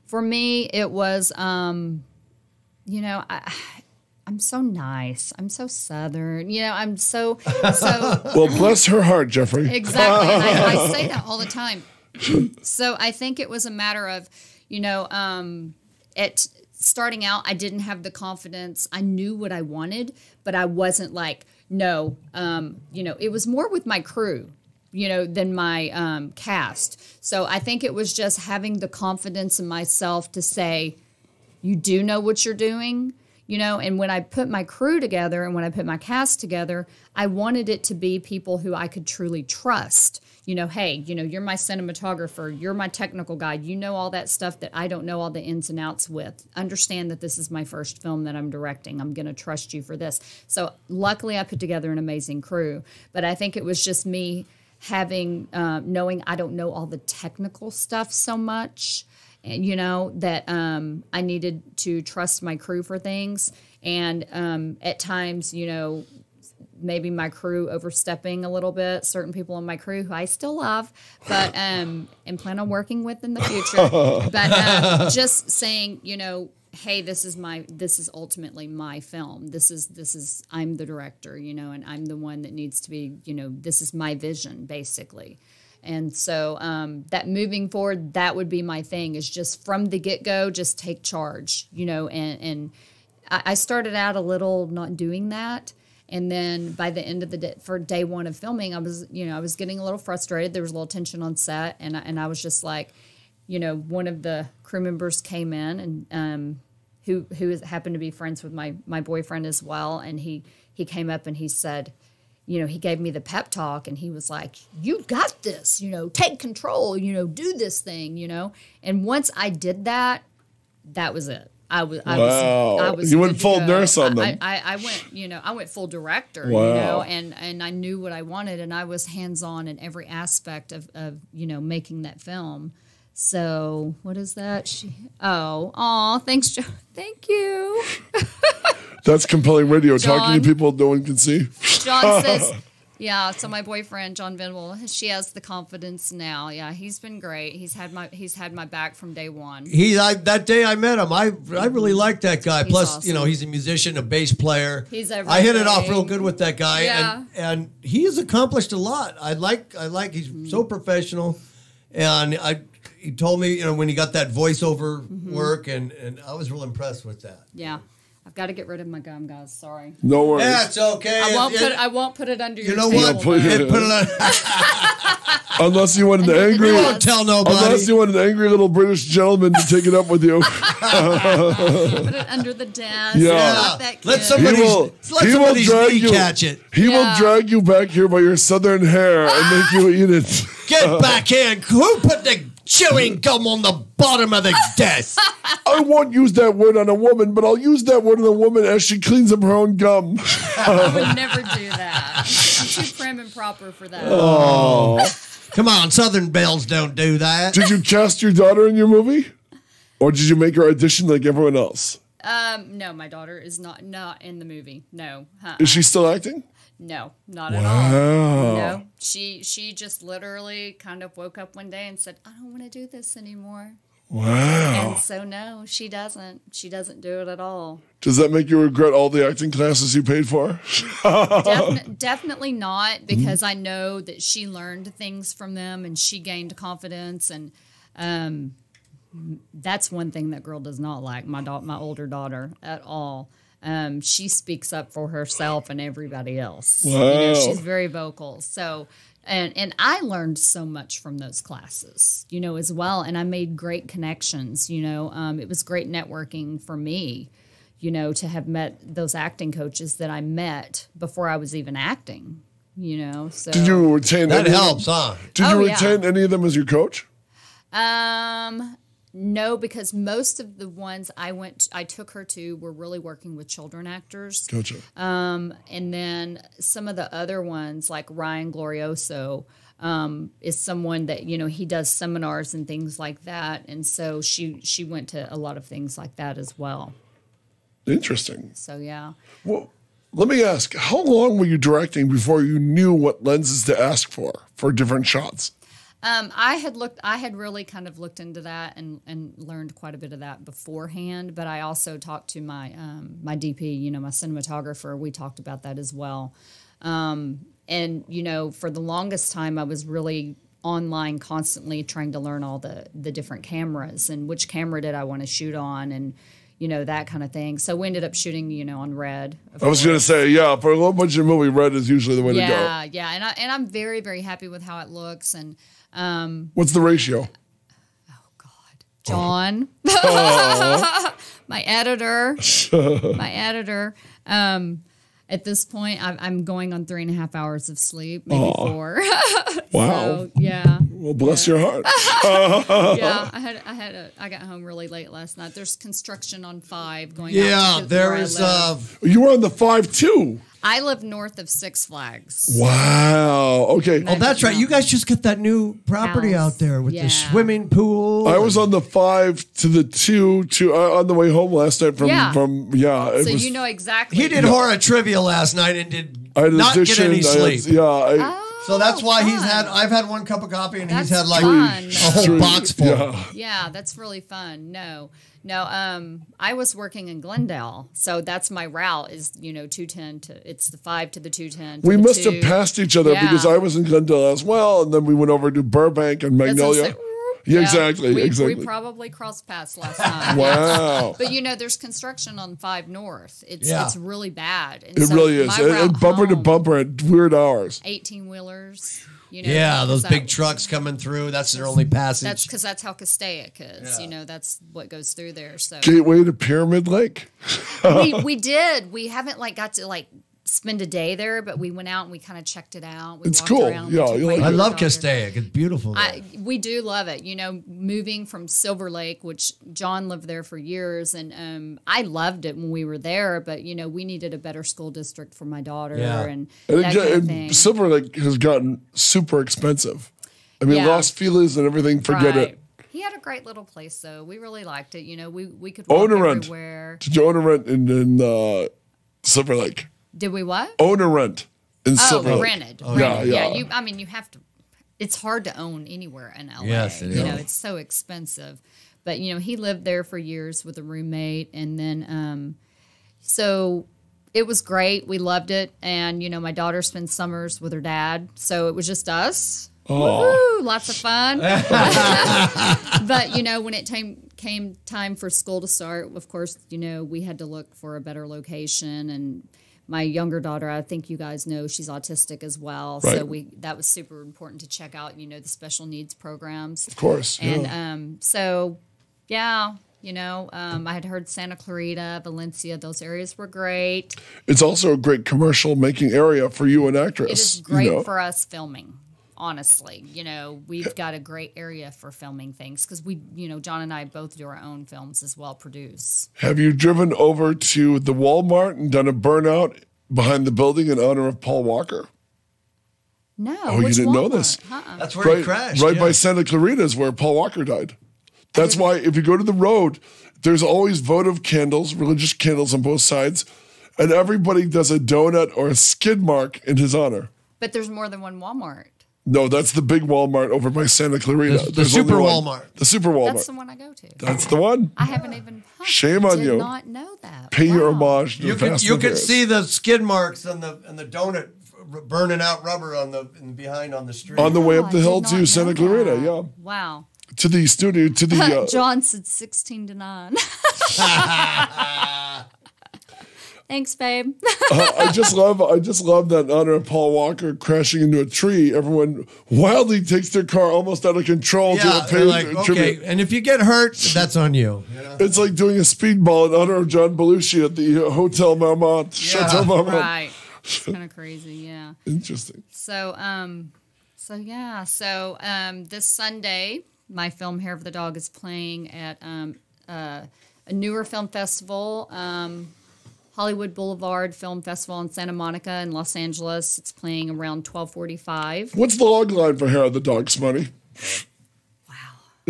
For me, it was, you know, I'm so nice. I'm so Southern. You know, I'm so. Well, bless her heart, Jeffrey. Exactly. And I say that all the time. So I think it was a matter of, you know, at starting out, I didn't have the confidence. I knew what I wanted, but I wasn't like, no. You know, it was more with my crew, you know, than my cast. So I think it was just having the confidence in myself to say, you do know what you're doing. You know, and when I put my crew together and when I put my cast together, I wanted it to be people who I could truly trust. You know, hey, you know, you're my cinematographer, you're my technical guy, you know all that stuff that I don't know all the ins and outs with. Understand that this is my first film that I'm directing. I'm going to trust you for this. So luckily I put together an amazing crew. But I think it was just me having, knowing I don't know all the technical stuff so much. And, you know, that I needed to trust my crew for things. And at times, you know, maybe my crew overstepping a little bit, certain people in my crew who I still love, but and plan on working with in the future. But just saying, you know, hey, this is ultimately my film. This is I'm the director, you know, and I'm the one that needs to be, you know, this is my vision, basically. And so that moving forward, that would be my thing, is just from the get-go, just take charge, you know, and I started out a little not doing that. And then by the end of the day, for day one of filming, I was getting a little frustrated. There was a little tension on set. And I was just like, you know, one of the crew members came in and who happened to be friends with my boyfriend as well. And he came up and he said, you know, he gave me the pep talk and he was like, you got this, you know, take control, you know, do this thing, you know. And once I did that, that was it. I was you went full nurse on them. I went full director, wow. You know, and I knew what I wanted and I was hands-on in every aspect of you know, making that film. So what is that? Thanks, Joe. Thank you. That's compelling radio. John, talking to people no one can see. John says, yeah. So my boyfriend John Venable, she has the confidence now. Yeah, he's been great. He's had my back from day one. That day I met him, I really liked that guy. He's Plus, awesome. You know, he's a musician, a bass player. He's everything. I hit it off real good with that guy, Yeah. and he has accomplished a lot. I like he's so professional, and he told me, you know, when he got that voiceover work, and I was real impressed with that. Yeah. I've got to get rid of my gum, guys. Sorry. No worries. That's okay. I won't put it under your know table. what? Put it on. Unless you want an angry, You won't tell nobody. unless you want an angry little British gentleman to take it up with you. Put it under the desk. Yeah. Let that Let kid. somebody's knee catch it. He will drag you back here by your southern hair and make you eat it. Get back in. Who put the chewing gum on the bottom of the desk? I won't use that word on a woman, but I'll use that word on a woman as she cleans up her own gum. I would never do that. I'm too prim and proper for that. Oh. Come on, Southern belles don't do that. Did you cast your daughter in your movie? Or did you make her audition like everyone else? No, my daughter is not in the movie. No. Is she still acting? No, not at all. No. She just literally kind of woke up one day and said, I don't want to do this anymore. Wow. And so no, she doesn't. She doesn't do it at all. Does that make you regret all the acting classes you paid for? Definitely not, because I know that she learned things from them and she gained confidence, and that's one thing that girl does not like, my older daughter, at all. She speaks up for herself and everybody else. Wow. You know, she's very vocal. So, and I learned so much from those classes, you know, as well. And I made great connections, you know. It was great networking for me, you know, to have met those acting coaches that I met before I was even acting, So Did you retain That any helps, of huh? them? Did you retain any of them as your coach? No, because most of the ones I took her to were really working with children actors. Gotcha. And then some of the other ones, like Ryan Glorioso, is someone that, he does seminars and things like that. And so she went to a lot of things like that as well. Interesting. So, yeah. Well, let me ask, how long were you directing before you knew what lenses to ask for different shots? I had really kind of looked into that and learned quite a bit of that beforehand, but I also talked to my DP, my cinematographer. We talked about that as well. And, for the longest time, I was really online constantly trying to learn all the different cameras and which camera did I want to shoot on and, that kind of thing. So we ended up shooting, on red. I was going to say, for a low budget movie, red is usually the way to go. Yeah. And I'm very, very happy with how it looks. And what's the ratio? Oh God, John, my editor. At this point, I'm going on 3.5 hours of sleep, maybe 4. Wow. So, yeah. Well, bless your heart. Yeah, I got home really late last night. There's construction on 5 going. Yeah, there where is. You were on the 5 too. I live north of Six Flags. Wow. Okay. Oh, that's right. You guys just got that new property House. out there with Yeah. the swimming pool. I was on the 5 to the 2 to on the way home last night from. It So was, you know exactly. He did horror trivia last night and did I had not get addiction, any sleep. Oh, So that's why fun. I've had 1 cup of coffee and That's he's had like fun. a whole box full. Yeah. Yeah, that's really fun. No. I was working in Glendale, so that's my route. Is 210 to it's the 5 to the 210. We must have passed each other because I was in Glendale as well, and then we went over to Burbank and Magnolia. Yeah, exactly. We probably crossed paths last time. Wow. But there's construction on 5 North. It's really bad. And It really is. And bumper to bumper at weird hours. 18-wheelers. Yeah, those big trucks coming through. That's their only passage. That's because that's how Castaic is. Yeah. That's what goes through there. So Gateway to Pyramid Lake. we did. We haven't got to spend a day there, but we went out and we kind of checked it out. We It's walked cool. around. Yeah, I love Castaic. It's beautiful there. We do love it. Moving from Silver Lake, which John lived there for years, and I loved it when we were there. But we needed a better school district for my daughter, and that kind of thing. Silver Lake has gotten super expensive. I mean, Los Feliz and everything, forget it. He had a great little place, though. We really liked it. We could walk everywhere. Did you own a rent in Silver Lake? Did we what? Own a rent in Silver Lake. Rented. Oh, rented. yeah. You have to. It's hard to own anywhere in LA. Yes, it is. It's so expensive. But he lived there for years with a roommate, and then so it was great. We loved it, and my daughter spends summers with her dad, so it was just us. Woo-hoo, lots of fun. But when it came time for school to start, of course, we had to look for a better location. And my younger daughter, I think you guys know, she's autistic as well. Right. So that was super important to check out, the special needs programs. Of course. And I had heard Santa Clarita, Valencia, those areas were great. It's also a great commercial making area for you, an actress. It is great for us filming. Honestly, we've got a great area for filming things because we, John and I both do our own films as well, produce. Have you driven over to the Walmart and done a burnout behind the building in honor of Paul Walker? No. Oh, you didn't know this? That's where he crashed. Right by Santa Clarita is where Paul Walker died. That's why if you go to the road, there's always votive candles, religious candles on both sides, and everybody does a donut or a skid mark in his honor. But there's more than one Walmart. No, that's the big Walmart over by Santa Clarita. The Super Walmart. The Super Walmart. That's the one I go to. That's the one. I haven't even. Shame on you. Did not know that. Pay your homage to You the could Fast you and could Furious. see the skid marks and the donut burning out rubber behind on the street. On the way up I the did hill not to know Santa Clarita, that. yeah. Wow. To the studio, to the... John said 16 to 9. Thanks, babe. I just love that in honor of Paul Walker crashing into a tree. Everyone wildly takes their car almost out of control Yeah, to they're pay like, tribute. okay, and if you get hurt, that's on you. It's like doing a speedball in honor of John Belushi at the Hotel Marmont. Yeah, Chateau Marmont. Right. It's kind of crazy, yeah. Interesting. So this Sunday, my film Hair of the Dog is playing at a newer film festival, Hollywood Boulevard Film Festival in Santa Monica in Los Angeles. It's playing around 12:45. What's the log line for Hair of the Dog, Smutty? Wow.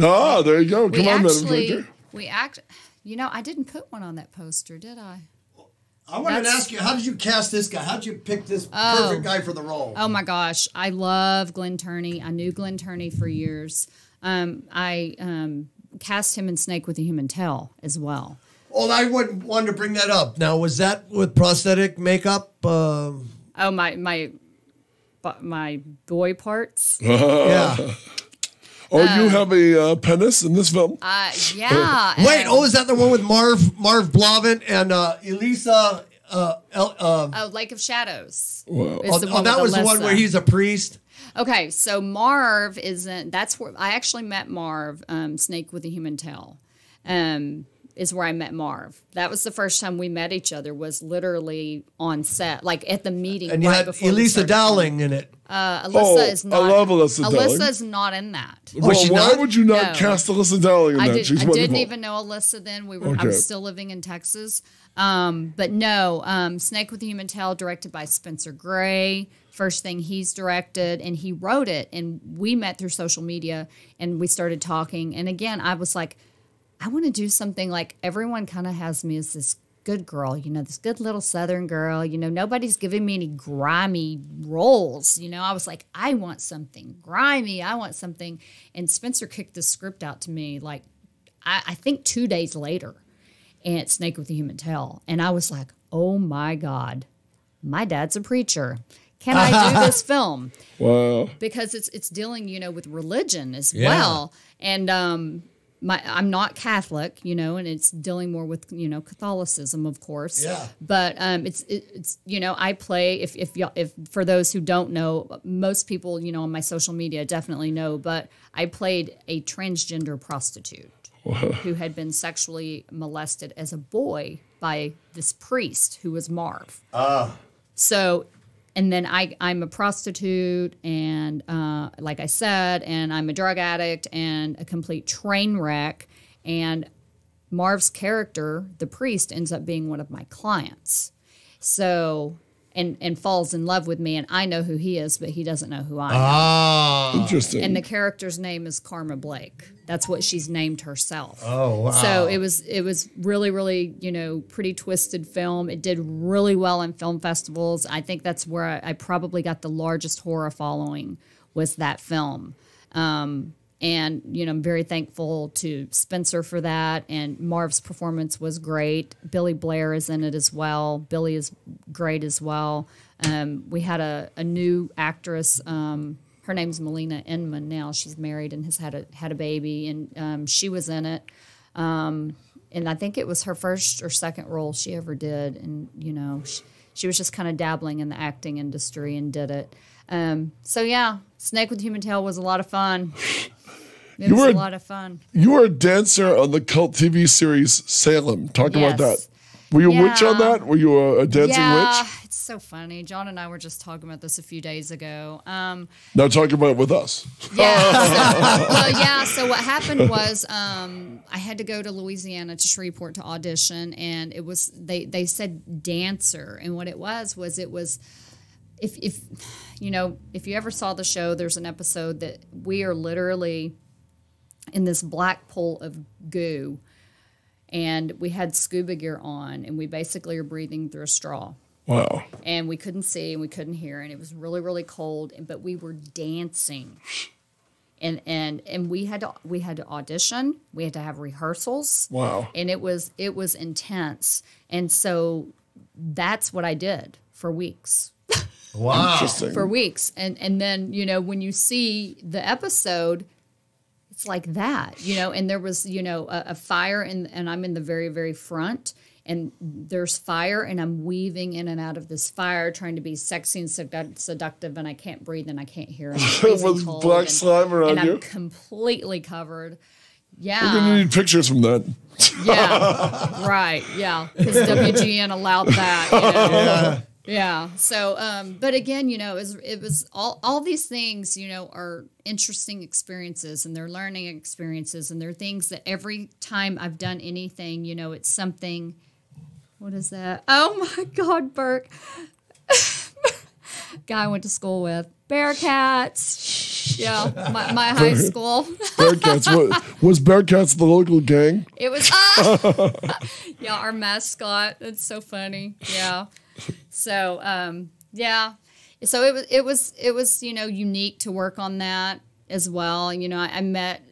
Ah, there you go. Come on, Madam Director. I didn't put one on that poster, did I? I wanted to ask you, how did you cast this guy? How did you pick this perfect guy for the role? Oh my gosh, I love Glenn Turney. I knew Glenn Turney for years. I cast him in Snake with a Human Tail as well. Oh, I wanted to bring that up. Now, was that with prosthetic makeup? Oh, my boy parts. Yeah. Oh, you have a penis in this film? Yeah. Wait, is that the one with Marv Blavin and Elisa? Lake of Shadows. Wow. That was the one where he's a priest. Okay, so Marv isn't. That's where I actually met Marv. Snake with a Human Tail. Is where I met Marv. That was the first time we met each other. Was literally on set, like at the meeting. And you had Elisa Dowling in it. Alyssa is not. I love Alyssa Dowling. Alyssa is not in that. Why would you not cast Alyssa Dowling in that? I didn't even know Alyssa then. I was still living in Texas. But no, Snake with a Human Tail, directed by Spencer Gray. First thing he's directed, and he wrote it. And we met through social media, and we started talking. And again, I was like, I want to do something like everyone kind of has me as this good girl, this good little Southern girl. Nobody's giving me any grimy roles. I was like, I want something grimy. I want something. And Spencer kicked the script out to me, like, I think 2 days later, and it's Snake with a Human Tail. And I was like, oh my God, my dad's a preacher. Can I do this film? Wow. Because it's dealing, with religion as well. And, I'm not Catholic, and it's dealing more with, Catholicism, of course. Yeah. But it's I play, if for those who don't know, most people, on my social media definitely know, but I played a transgender prostitute who had been sexually molested as a boy by this priest who was Marv. So. And then I'm a prostitute, and like I said, and I'm a drug addict and a complete train wreck. And Marv's character, the priest, ends up being one of my clients. So, and falls in love with me, and I know who he is, but he doesn't know who I am. Interesting. And the character's name is Karma Blake. That's what she's named herself. Oh, wow. So it was really, really, pretty twisted film. It did really well in film festivals. I think that's where I probably got the largest horror following, was that film. And, I'm very thankful to Spencer for that. And Marv's performance was great. Billy Blair is in it as well. Billy is great as well. We had a new actress. Her name's Melina Inman now. She's married and has had a baby. And she was in it. And I think it was her first or second role she ever did. And, she was just kind of dabbling in the acting industry and did it. So, yeah, Snake with a Human Tail was a lot of fun. It was a lot of fun. You were a dancer on the cult TV series Salem. Talk about that. Were you a witch on that? Were you a dancing witch? It's so funny. John and I were just talking about this a few days ago. Now talking about it with us. Yeah. So what happened was I had to go to Louisiana to Shreveport to audition, and it was they said dancer, and what it was if you ever saw the show, there's an episode that we are literally in this black pool of goo, and we had scuba gear on, and we basically are breathing through a straw. Wow. And we couldn't see and we couldn't hear, and it was really, really cold, but we were dancing. And we had to audition, we had to have rehearsals. Wow. And it was intense. And so that's what I did for weeks. Wow. Interesting. For weeks. And then, when you see the episode, it's like that, and there was, a fire, and I'm in the very, very front, and there's fire, and I'm weaving in and out of this fire, trying to be sexy and seductive, and I can't breathe and I can't hear. With black slime around you. I'm completely covered. Yeah. We're going to need pictures from that. Yeah. Right. Yeah. Because WGN allowed that. Yeah. So, but again, it was all these things, are interesting experiences, and they're learning experiences, and they're things that every time I've done anything, it's something. What is that? Oh my God, Burke. Guy I went to school with. Bearcats. Yeah, my high school. Bearcats. Was Bearcats the local gang? It was. Yeah, our mascot. It's so funny. Yeah. So yeah. So it was unique to work on that as well. I met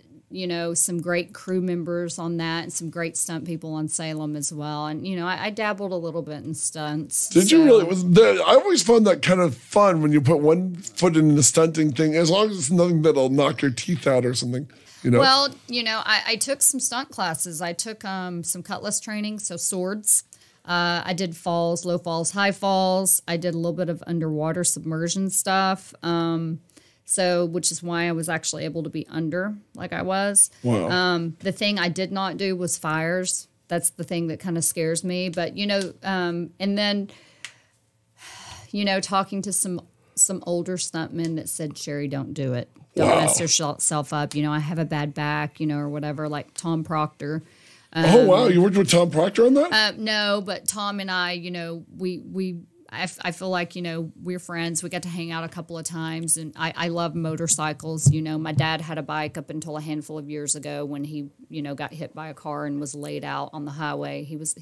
some great crew members on that, and some great stunt people on Salem as well. And, I dabbled a little bit in stunts. Did you really? I always found that kind of fun when you put one foot in the stunting thing, as long as it's nothing that'll knock your teeth out or something. Well, I took some stunt classes. I took some cutlass training, so swords. I did falls, low falls, high falls. I did a little bit of underwater submersion stuff. Which is why I was actually able to be under like I was. Wow. The thing I did not do was fires. That's the thing that kind of scares me. But, and then, talking to some older stuntmen that said, Sherry, don't do it. Don't mess yourself up. I have a bad back, or whatever, like Tom Proctor. Oh, wow. You worked with Tom Proctor on that? No, but Tom and I, I feel like, we're friends. We got to hang out a couple of times, and I love motorcycles. My dad had a bike up until a handful of years ago when he, got hit by a car and was laid out on the highway. He was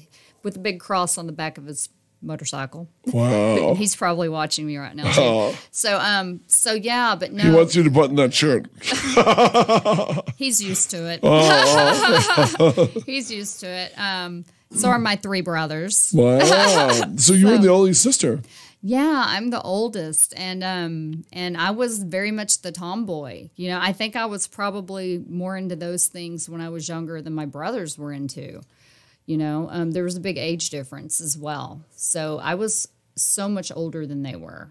with a big cross on the back of his motorcycle. Wow. He's probably watching me right now. Too. So yeah, but no. He wants you to button that shirt. He's used to it. Oh. He's used to it. So are my three brothers. Wow. So you were the only sister. Yeah, I'm the oldest, and I was very much the tomboy. I think I was probably more into those things when I was younger than my brothers were into. There was a big age difference as well. So I was so much older than they were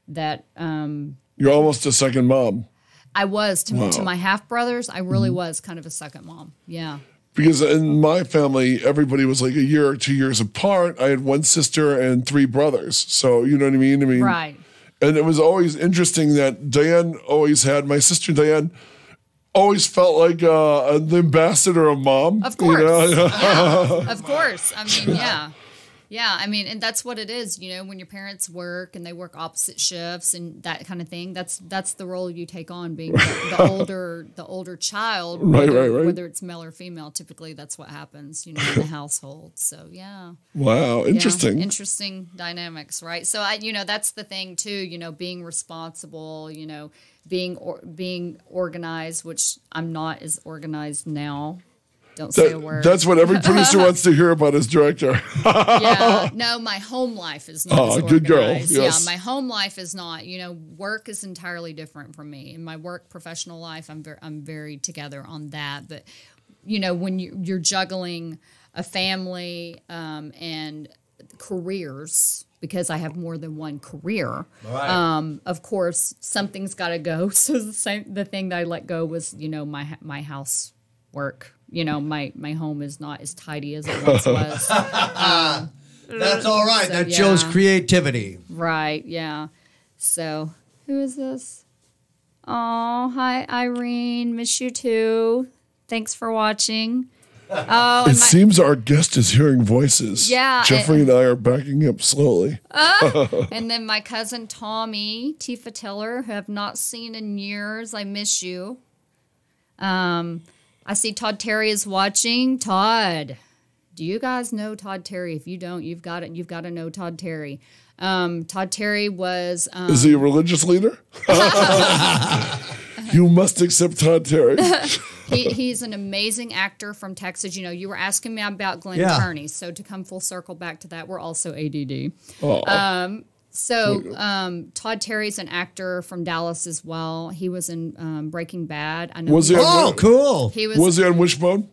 that you're almost a second mom. I was to my half brothers. I really was kind of a second mom. Yeah. Because in my family, everybody was like a year or 2 years apart. I had one sister and three brothers. So, you know what I mean? Right. And it was always interesting that Diane my sister Diane always felt like the ambassador of mom. Of course. Yeah, of course. Yeah. Yeah, and that's what it is, when your parents work and they work opposite shifts and that kind of thing. That's the role you take on, being the older child, right. Whether it's male or female. Typically, that's what happens, in the household. So yeah. Wow, interesting. Yeah, interesting dynamics, right? So that's the thing too. Being responsible. Being organized, which I'm not as organized now. Don't say a word. That's what every producer wants to hear about as director. Yeah, no, my home life is not as organized. Good girl. Yes. Yeah, my home life is not. Work is entirely different from me. In my work professional life, I'm very together on that. But when you're juggling a family and careers, because I have more than one career. Right. Of course, something's got to go. So the thing that I let go was my housework. My home is not as tidy as it once was. That's all right. So, that shows creativity. Right, yeah. So, who is this? Oh, hi, Irene. Miss you too. Thanks for watching. Oh, it seems our guest is hearing voices. Yeah. Jeffrey and I are backing up slowly. And then my cousin Tommy, Tifa Tiller, who I've not seen in years. I miss you. I see Todd Terry is watching. Todd, do you guys know Todd Terry? If you don't, you've got to know Todd Terry. Todd Terry was... is he a religious leader? You must accept Todd Terry. He's an amazing actor from Texas. You were asking me about Glenn Kearney. So to come full circle back to that, we're also ADD. Oh. Todd Terry's an actor from Dallas as well. He was in Breaking Bad. I know. Was he? Cool. Was he on Wishbone?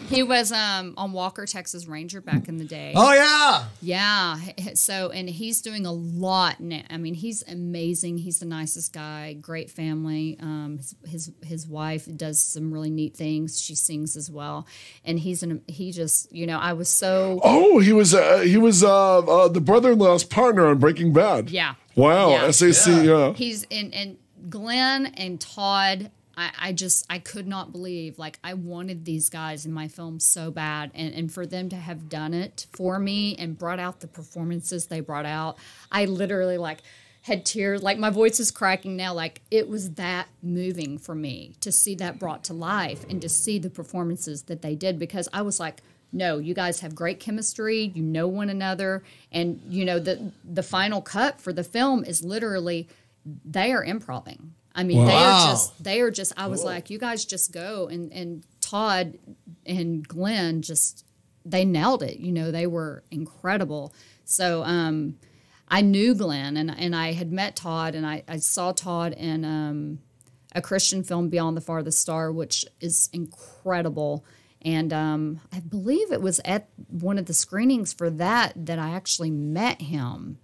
He was on Walker, Texas Ranger back in the day. Oh yeah. Yeah. So, and he's doing a lot now. I mean, he's amazing. He's the nicest guy. Great family. His wife does some really neat things. She sings as well, and he just, you know, I was so. Oh, he was the brother-in-law's partner on Breaking Bad. Yeah. Wow. Yeah. SAC. Yeah. He's and Glenn and Todd. I could not believe, like, I wanted these guys in my film so bad, and for them to have done it for me and brought out the performances they brought out, I literally, like, had tears, like, my voice is cracking now, like, it was that moving for me to see that brought to life and to see the performances that they did, because I was like, no, you guys have great chemistry, you know one another, and, you know, the final cut for the film is literally, they are improving. I mean, wow. they are just, I was like, you guys just go. And Todd and Glenn just, they nailed it. You know, they were incredible. So I knew Glenn and I had met Todd, and I saw Todd in a Christian film, Beyond the Farthest Star, which is incredible. And I believe it was at one of the screenings for that I actually met him.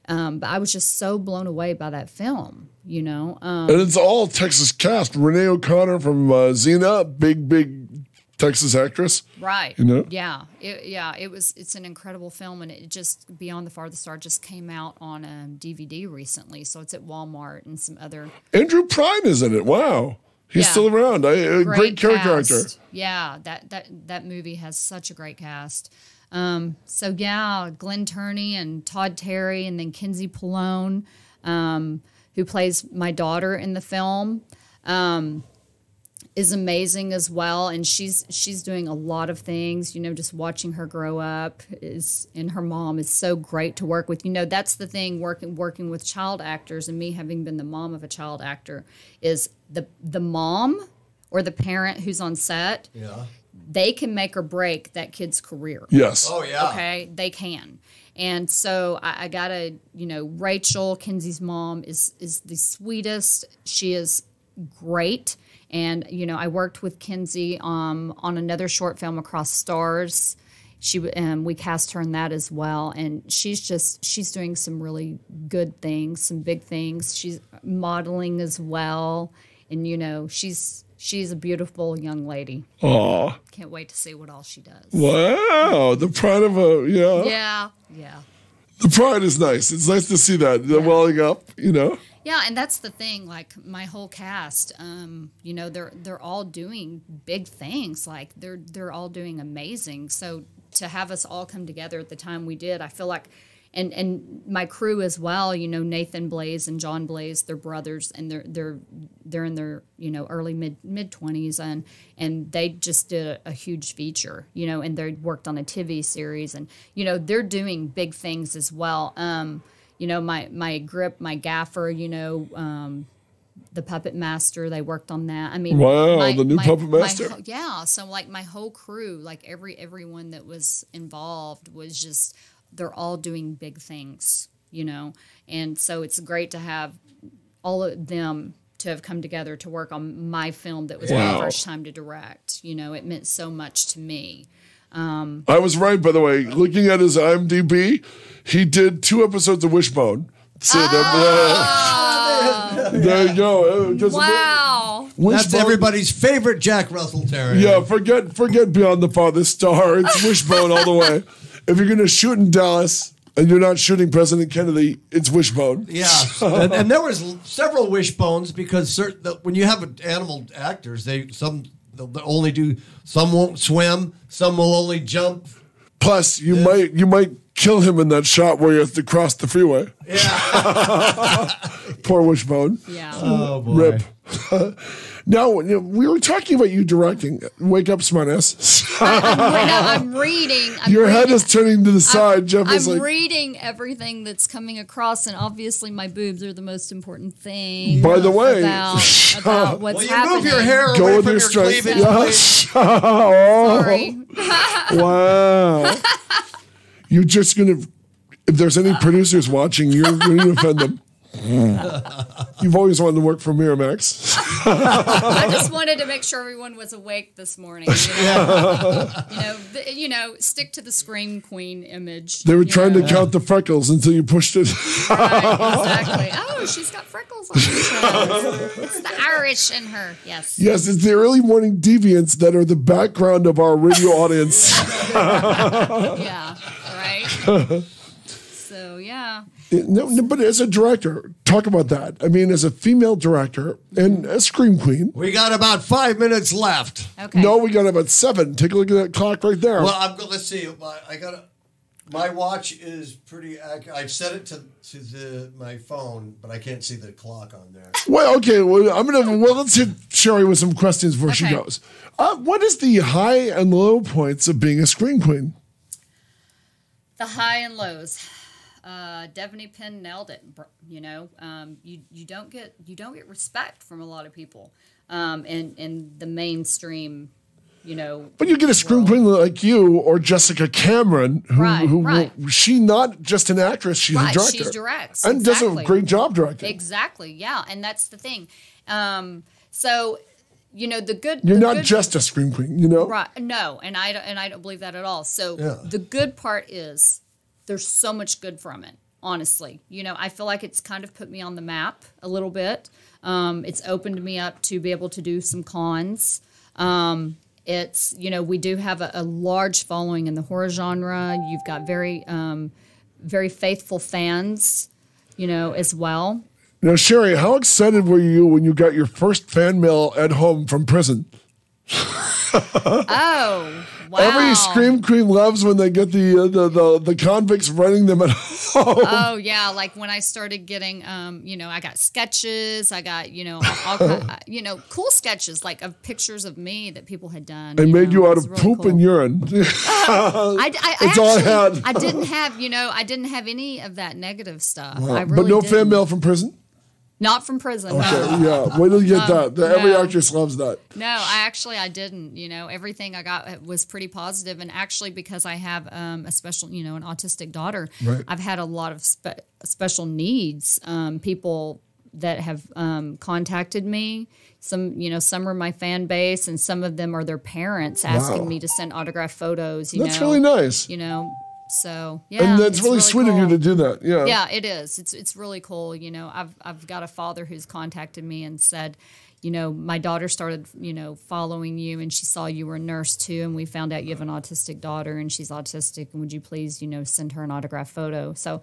But I was just so blown away by that film, you know. And it's all Texas cast. Renee O'Connor from Xena, big Texas actress. Right. You know? Yeah. It's an incredible film, and it just, Beyond the Farthest Star just came out on DVD recently, so it's at Walmart and some other. Andrew Prine is in it. Wow. He's still around. Great character actor. Yeah, that movie has such a great cast. So yeah, Glenn Turney and Todd Terry, and then Kinsey Pallone, who plays my daughter in the film, is amazing as well. And she's doing a lot of things, you know, just watching her grow up and her mom is so great to work with. You know, that's the thing, working with child actors, and me having been the mom of a child actor, is the mom or the parent who's on set. Yeah. They can make or break that kid's career. Yes. Oh, yeah. Okay, they can. And so I gotta, you know, Rachel, Kinsey's mom, is the sweetest. She is great. And, you know, I worked with Kinsey on another short film, Across Stars. We cast her in that as well. And she's doing some really good things, some big things. She's modeling as well. And, you know, she's a beautiful young lady. Aw. Can't wait to see what all she does. Wow. The pride of Yeah. The pride is nice. It's nice to see that welling up, you know. Yeah, and that's the thing. Like, my whole cast, you know, they're all doing big things. Like, they're all doing amazing. So to have us all come together at the time we did, I feel like, and my crew as well, you know, Nathan Blaze and John Blaze, they're brothers, and they're in their, you know, early mid 20s, and they just did a huge feature, you know, and they worked on a TV series, and, you know, they're doing big things as well. You know, my grip, my gaffer, you know, the Puppet Master, they worked on that. I mean, wow, the new Puppet Master. Yeah, so like my whole crew, like everyone that was involved was just, they're all doing big things, you know, and so it's great to have all of them to have come together to work on my film that was my first time to direct. You know, it meant so much to me. I was right, by the way. Looking at his IMDb, he did 2 episodes of Wishbone. So there you go. Wow. That's everybody's favorite Jack Russell Terrier. Yeah, forget Beyond the Farthest Star. It's Wishbone all the way. If you're going to shoot in Dallas and you're not shooting President Kennedy, it's Wishbone. Yeah, and there was several Wishbones, because when you have animal actors, they'll only do, some won't swim, some will only jump. Plus, you might kill him in that shot where you have to cross the freeway. Yeah. Poor Wishbone. Yeah. Oh boy. Rip. Now, we were talking about you directing. Wake up, smartass. I'm reading. Your head is turning to the side. Jeff is like, I'm reading everything that's coming across, and obviously my boobs are the most important thing. By the way, about what's happening. Move your hair go away with from your your strength. cleavage, Yes. Sorry. Wow. You're just going to, if there's any producers watching, you're going to offend them. You've always wanted to work for Miramax. I just wanted to make sure everyone was awake this morning. Stick to the Scream Queen image. They were trying to count the freckles until you pushed it. Right, exactly. Oh, she's got freckles on her. It's the Irish in her. Yes. Yes, it's the early morning deviants that are the background of our radio audience. Yeah. Right. So yeah. No, but as a director, talk about that. I mean, as a female director and a Scream Queen. We got about 5 minutes left. Okay. No, we got about 7. Take a look at that clock right there. Well, let's see. My watch is pretty accurate. I've set it to my phone, but I can't see the clock on there. Well, okay. Well, let's hit Sherry with some questions before she goes. What is the high and low points of being a Scream Queen? The high and lows. Devaney Penn nailed it. You don't get respect from a lot of people in the mainstream. But you get a Scream Queen like you or Jessica Cameron, who she not just an actress, she's a director. She directs and does a great job directing. Exactly, yeah, and that's the thing. So the good. You're not just a Scream Queen, Right? No, and I don't believe that at all. So the good part is there's so much good from it. Honestly, I feel like it's kind of put me on the map a little bit. It's opened me up to be able to do some cons. It's, we do have a large following in the horror genre. You've got very, very faithful fans, as well. Now, Sherry, how excited were you when you got your first fan mail at home from prison? Oh, wow. Every Scream Queen loves when they get the convicts running them at home. Oh, yeah. Like when I started getting, I got sketches. I got, cool sketches, like of pictures of me that people had done. They made you out of really poop cool. and urine. That's all I had. I didn't have any of that negative stuff. Wow. I really but no didn't. fan mail from prison? Not from prison. Okay, No. yeah. Wait till you get that. Every no. actress loves that. No, I didn't. Everything I got was pretty positive, and actually, because I have a special, an autistic daughter, right. I've had a lot of special needs. People that have contacted me. Some are my fan base, and some of them are their parents asking me to send autographed photos. That's really nice. So yeah, and that's really sweet cool. of you to do that. Yeah, yeah, it is. It's really cool. I've got a father who's contacted me and said, my daughter started, following you, and she saw you were a nurse too, and we found out you have an autistic daughter, and she's autistic, and would you please, send her an autographed photo? So,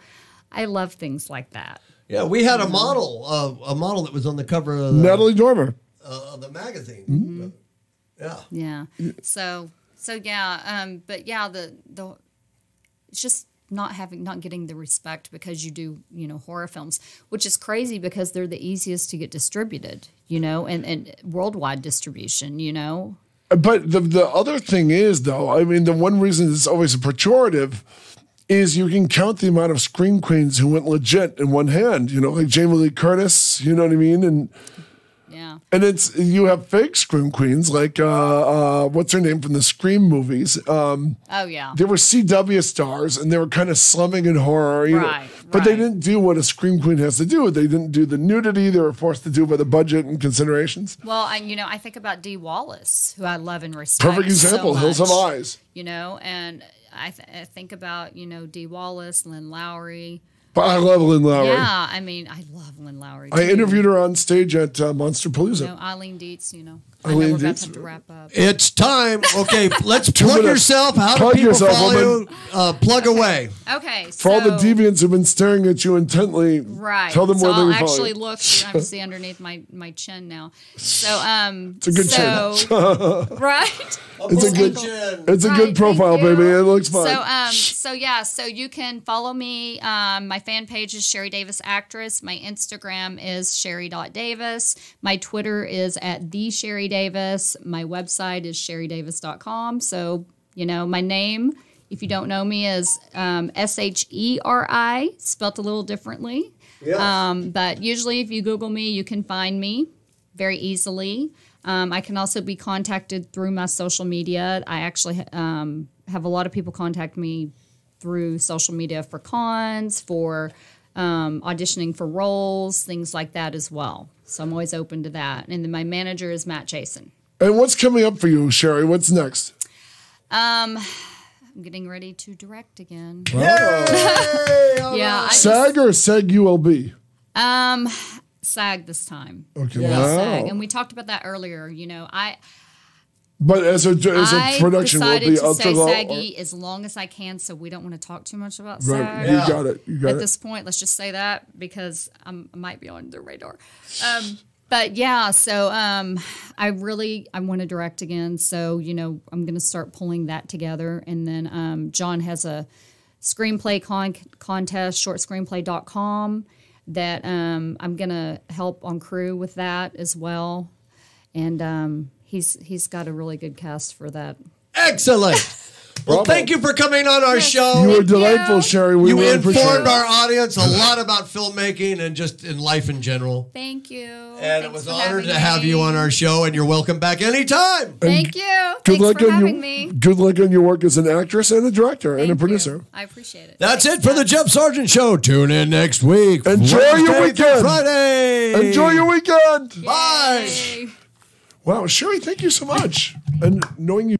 I love things like that. Yeah, we had a model that was on the cover of Natalie Dormer of the magazine. Mm-hmm. Yeah. So yeah, but yeah, the it's just not getting the respect because you do, horror films, which is crazy because they're the easiest to get distributed, and worldwide distribution, But the other thing is, though, I mean, the one reason it's always a pejorative is you can count the amount of Scream Queens who went legit in one hand, like Jamie Lee Curtis, you know what I mean? And yeah. And you have fake Scream Queens, like what's her name from the Scream movies? Oh yeah. They were CW stars, and they were kind of slumming in horror, right? But they didn't do what a Scream Queen has to do. They didn't do the nudity. They were forced to do by the budget and considerations. Well, I think about Dee Wallace, who I love and respect. Perfect example. So Hills Have Eyes. And I think about Dee Wallace, Lynn Lowry. But I love Lynn Lowry. Yeah, I love Lynn Lowry. I interviewed her on stage at Monster Palooza. Eileen Dietz, I know we're about to have to wrap up. It's time. Okay, let's plug minutes. yourself. How Plug do people yourself, follow woman. you? Plug away. Okay, For all the deviants who've been staring at you intently, right. tell them so where I'll they can follow actually you. look. You have to see underneath my chin now. So It's a good chin. Right. It's a Right, good profile, thank you. baby. It looks fun. So you can follow me. My fan page is Sherry Davis Actress. My Instagram is sherry.davis. My Twitter is at the Sherry Davis. My website is sherrydavis.com. So, my name, if you don't know me, is Sheri, spelt a little differently. Yeah. But usually if you Google me, you can find me very easily. I can also be contacted through my social media. I actually have a lot of people contact me through social media for cons, for auditioning for roles, things like that as well. So I'm always open to that. And then my manager is Matt Jason. And what's coming up for you, Sherry? What's next? I'm getting ready to direct again. Oh. Yeah. SAG or SAG ULB? SAG this time. Okay. Yeah, Wow. SAG. And we talked about that earlier. You know, But as a production, will it decided be to ultra say low? SAG as long as I can, so we don't want to talk too much about SAG. Right. You got it. You got At it. this point, let's just say that because I might be on the radar. But yeah, so I want to direct again. So, you know, I'm going to start pulling that together. And then John has a screenplay contest, shortscreenplay.com, that I'm going to help on crew with that as well. And he's got a really good cast for that. Excellent. Well, thank you for coming on our show. You were delightful, Sherry. We You really appreciate informed it. our audience a lot about filmmaking and just in life in general. Thank you. And it was an honor to have you on our show, and you're welcome back anytime. Thank you. Good Thanks luck for on having your me. good luck on your work as an actress and a director and a Thank producer. you. I appreciate it. That's it for the Jeff Sargent Show. Tune in next week. Enjoy your Wednesday through weekend. Friday. Enjoy your weekend. Bye. Yay. Wow, Sherry, thank you so much. And knowing you.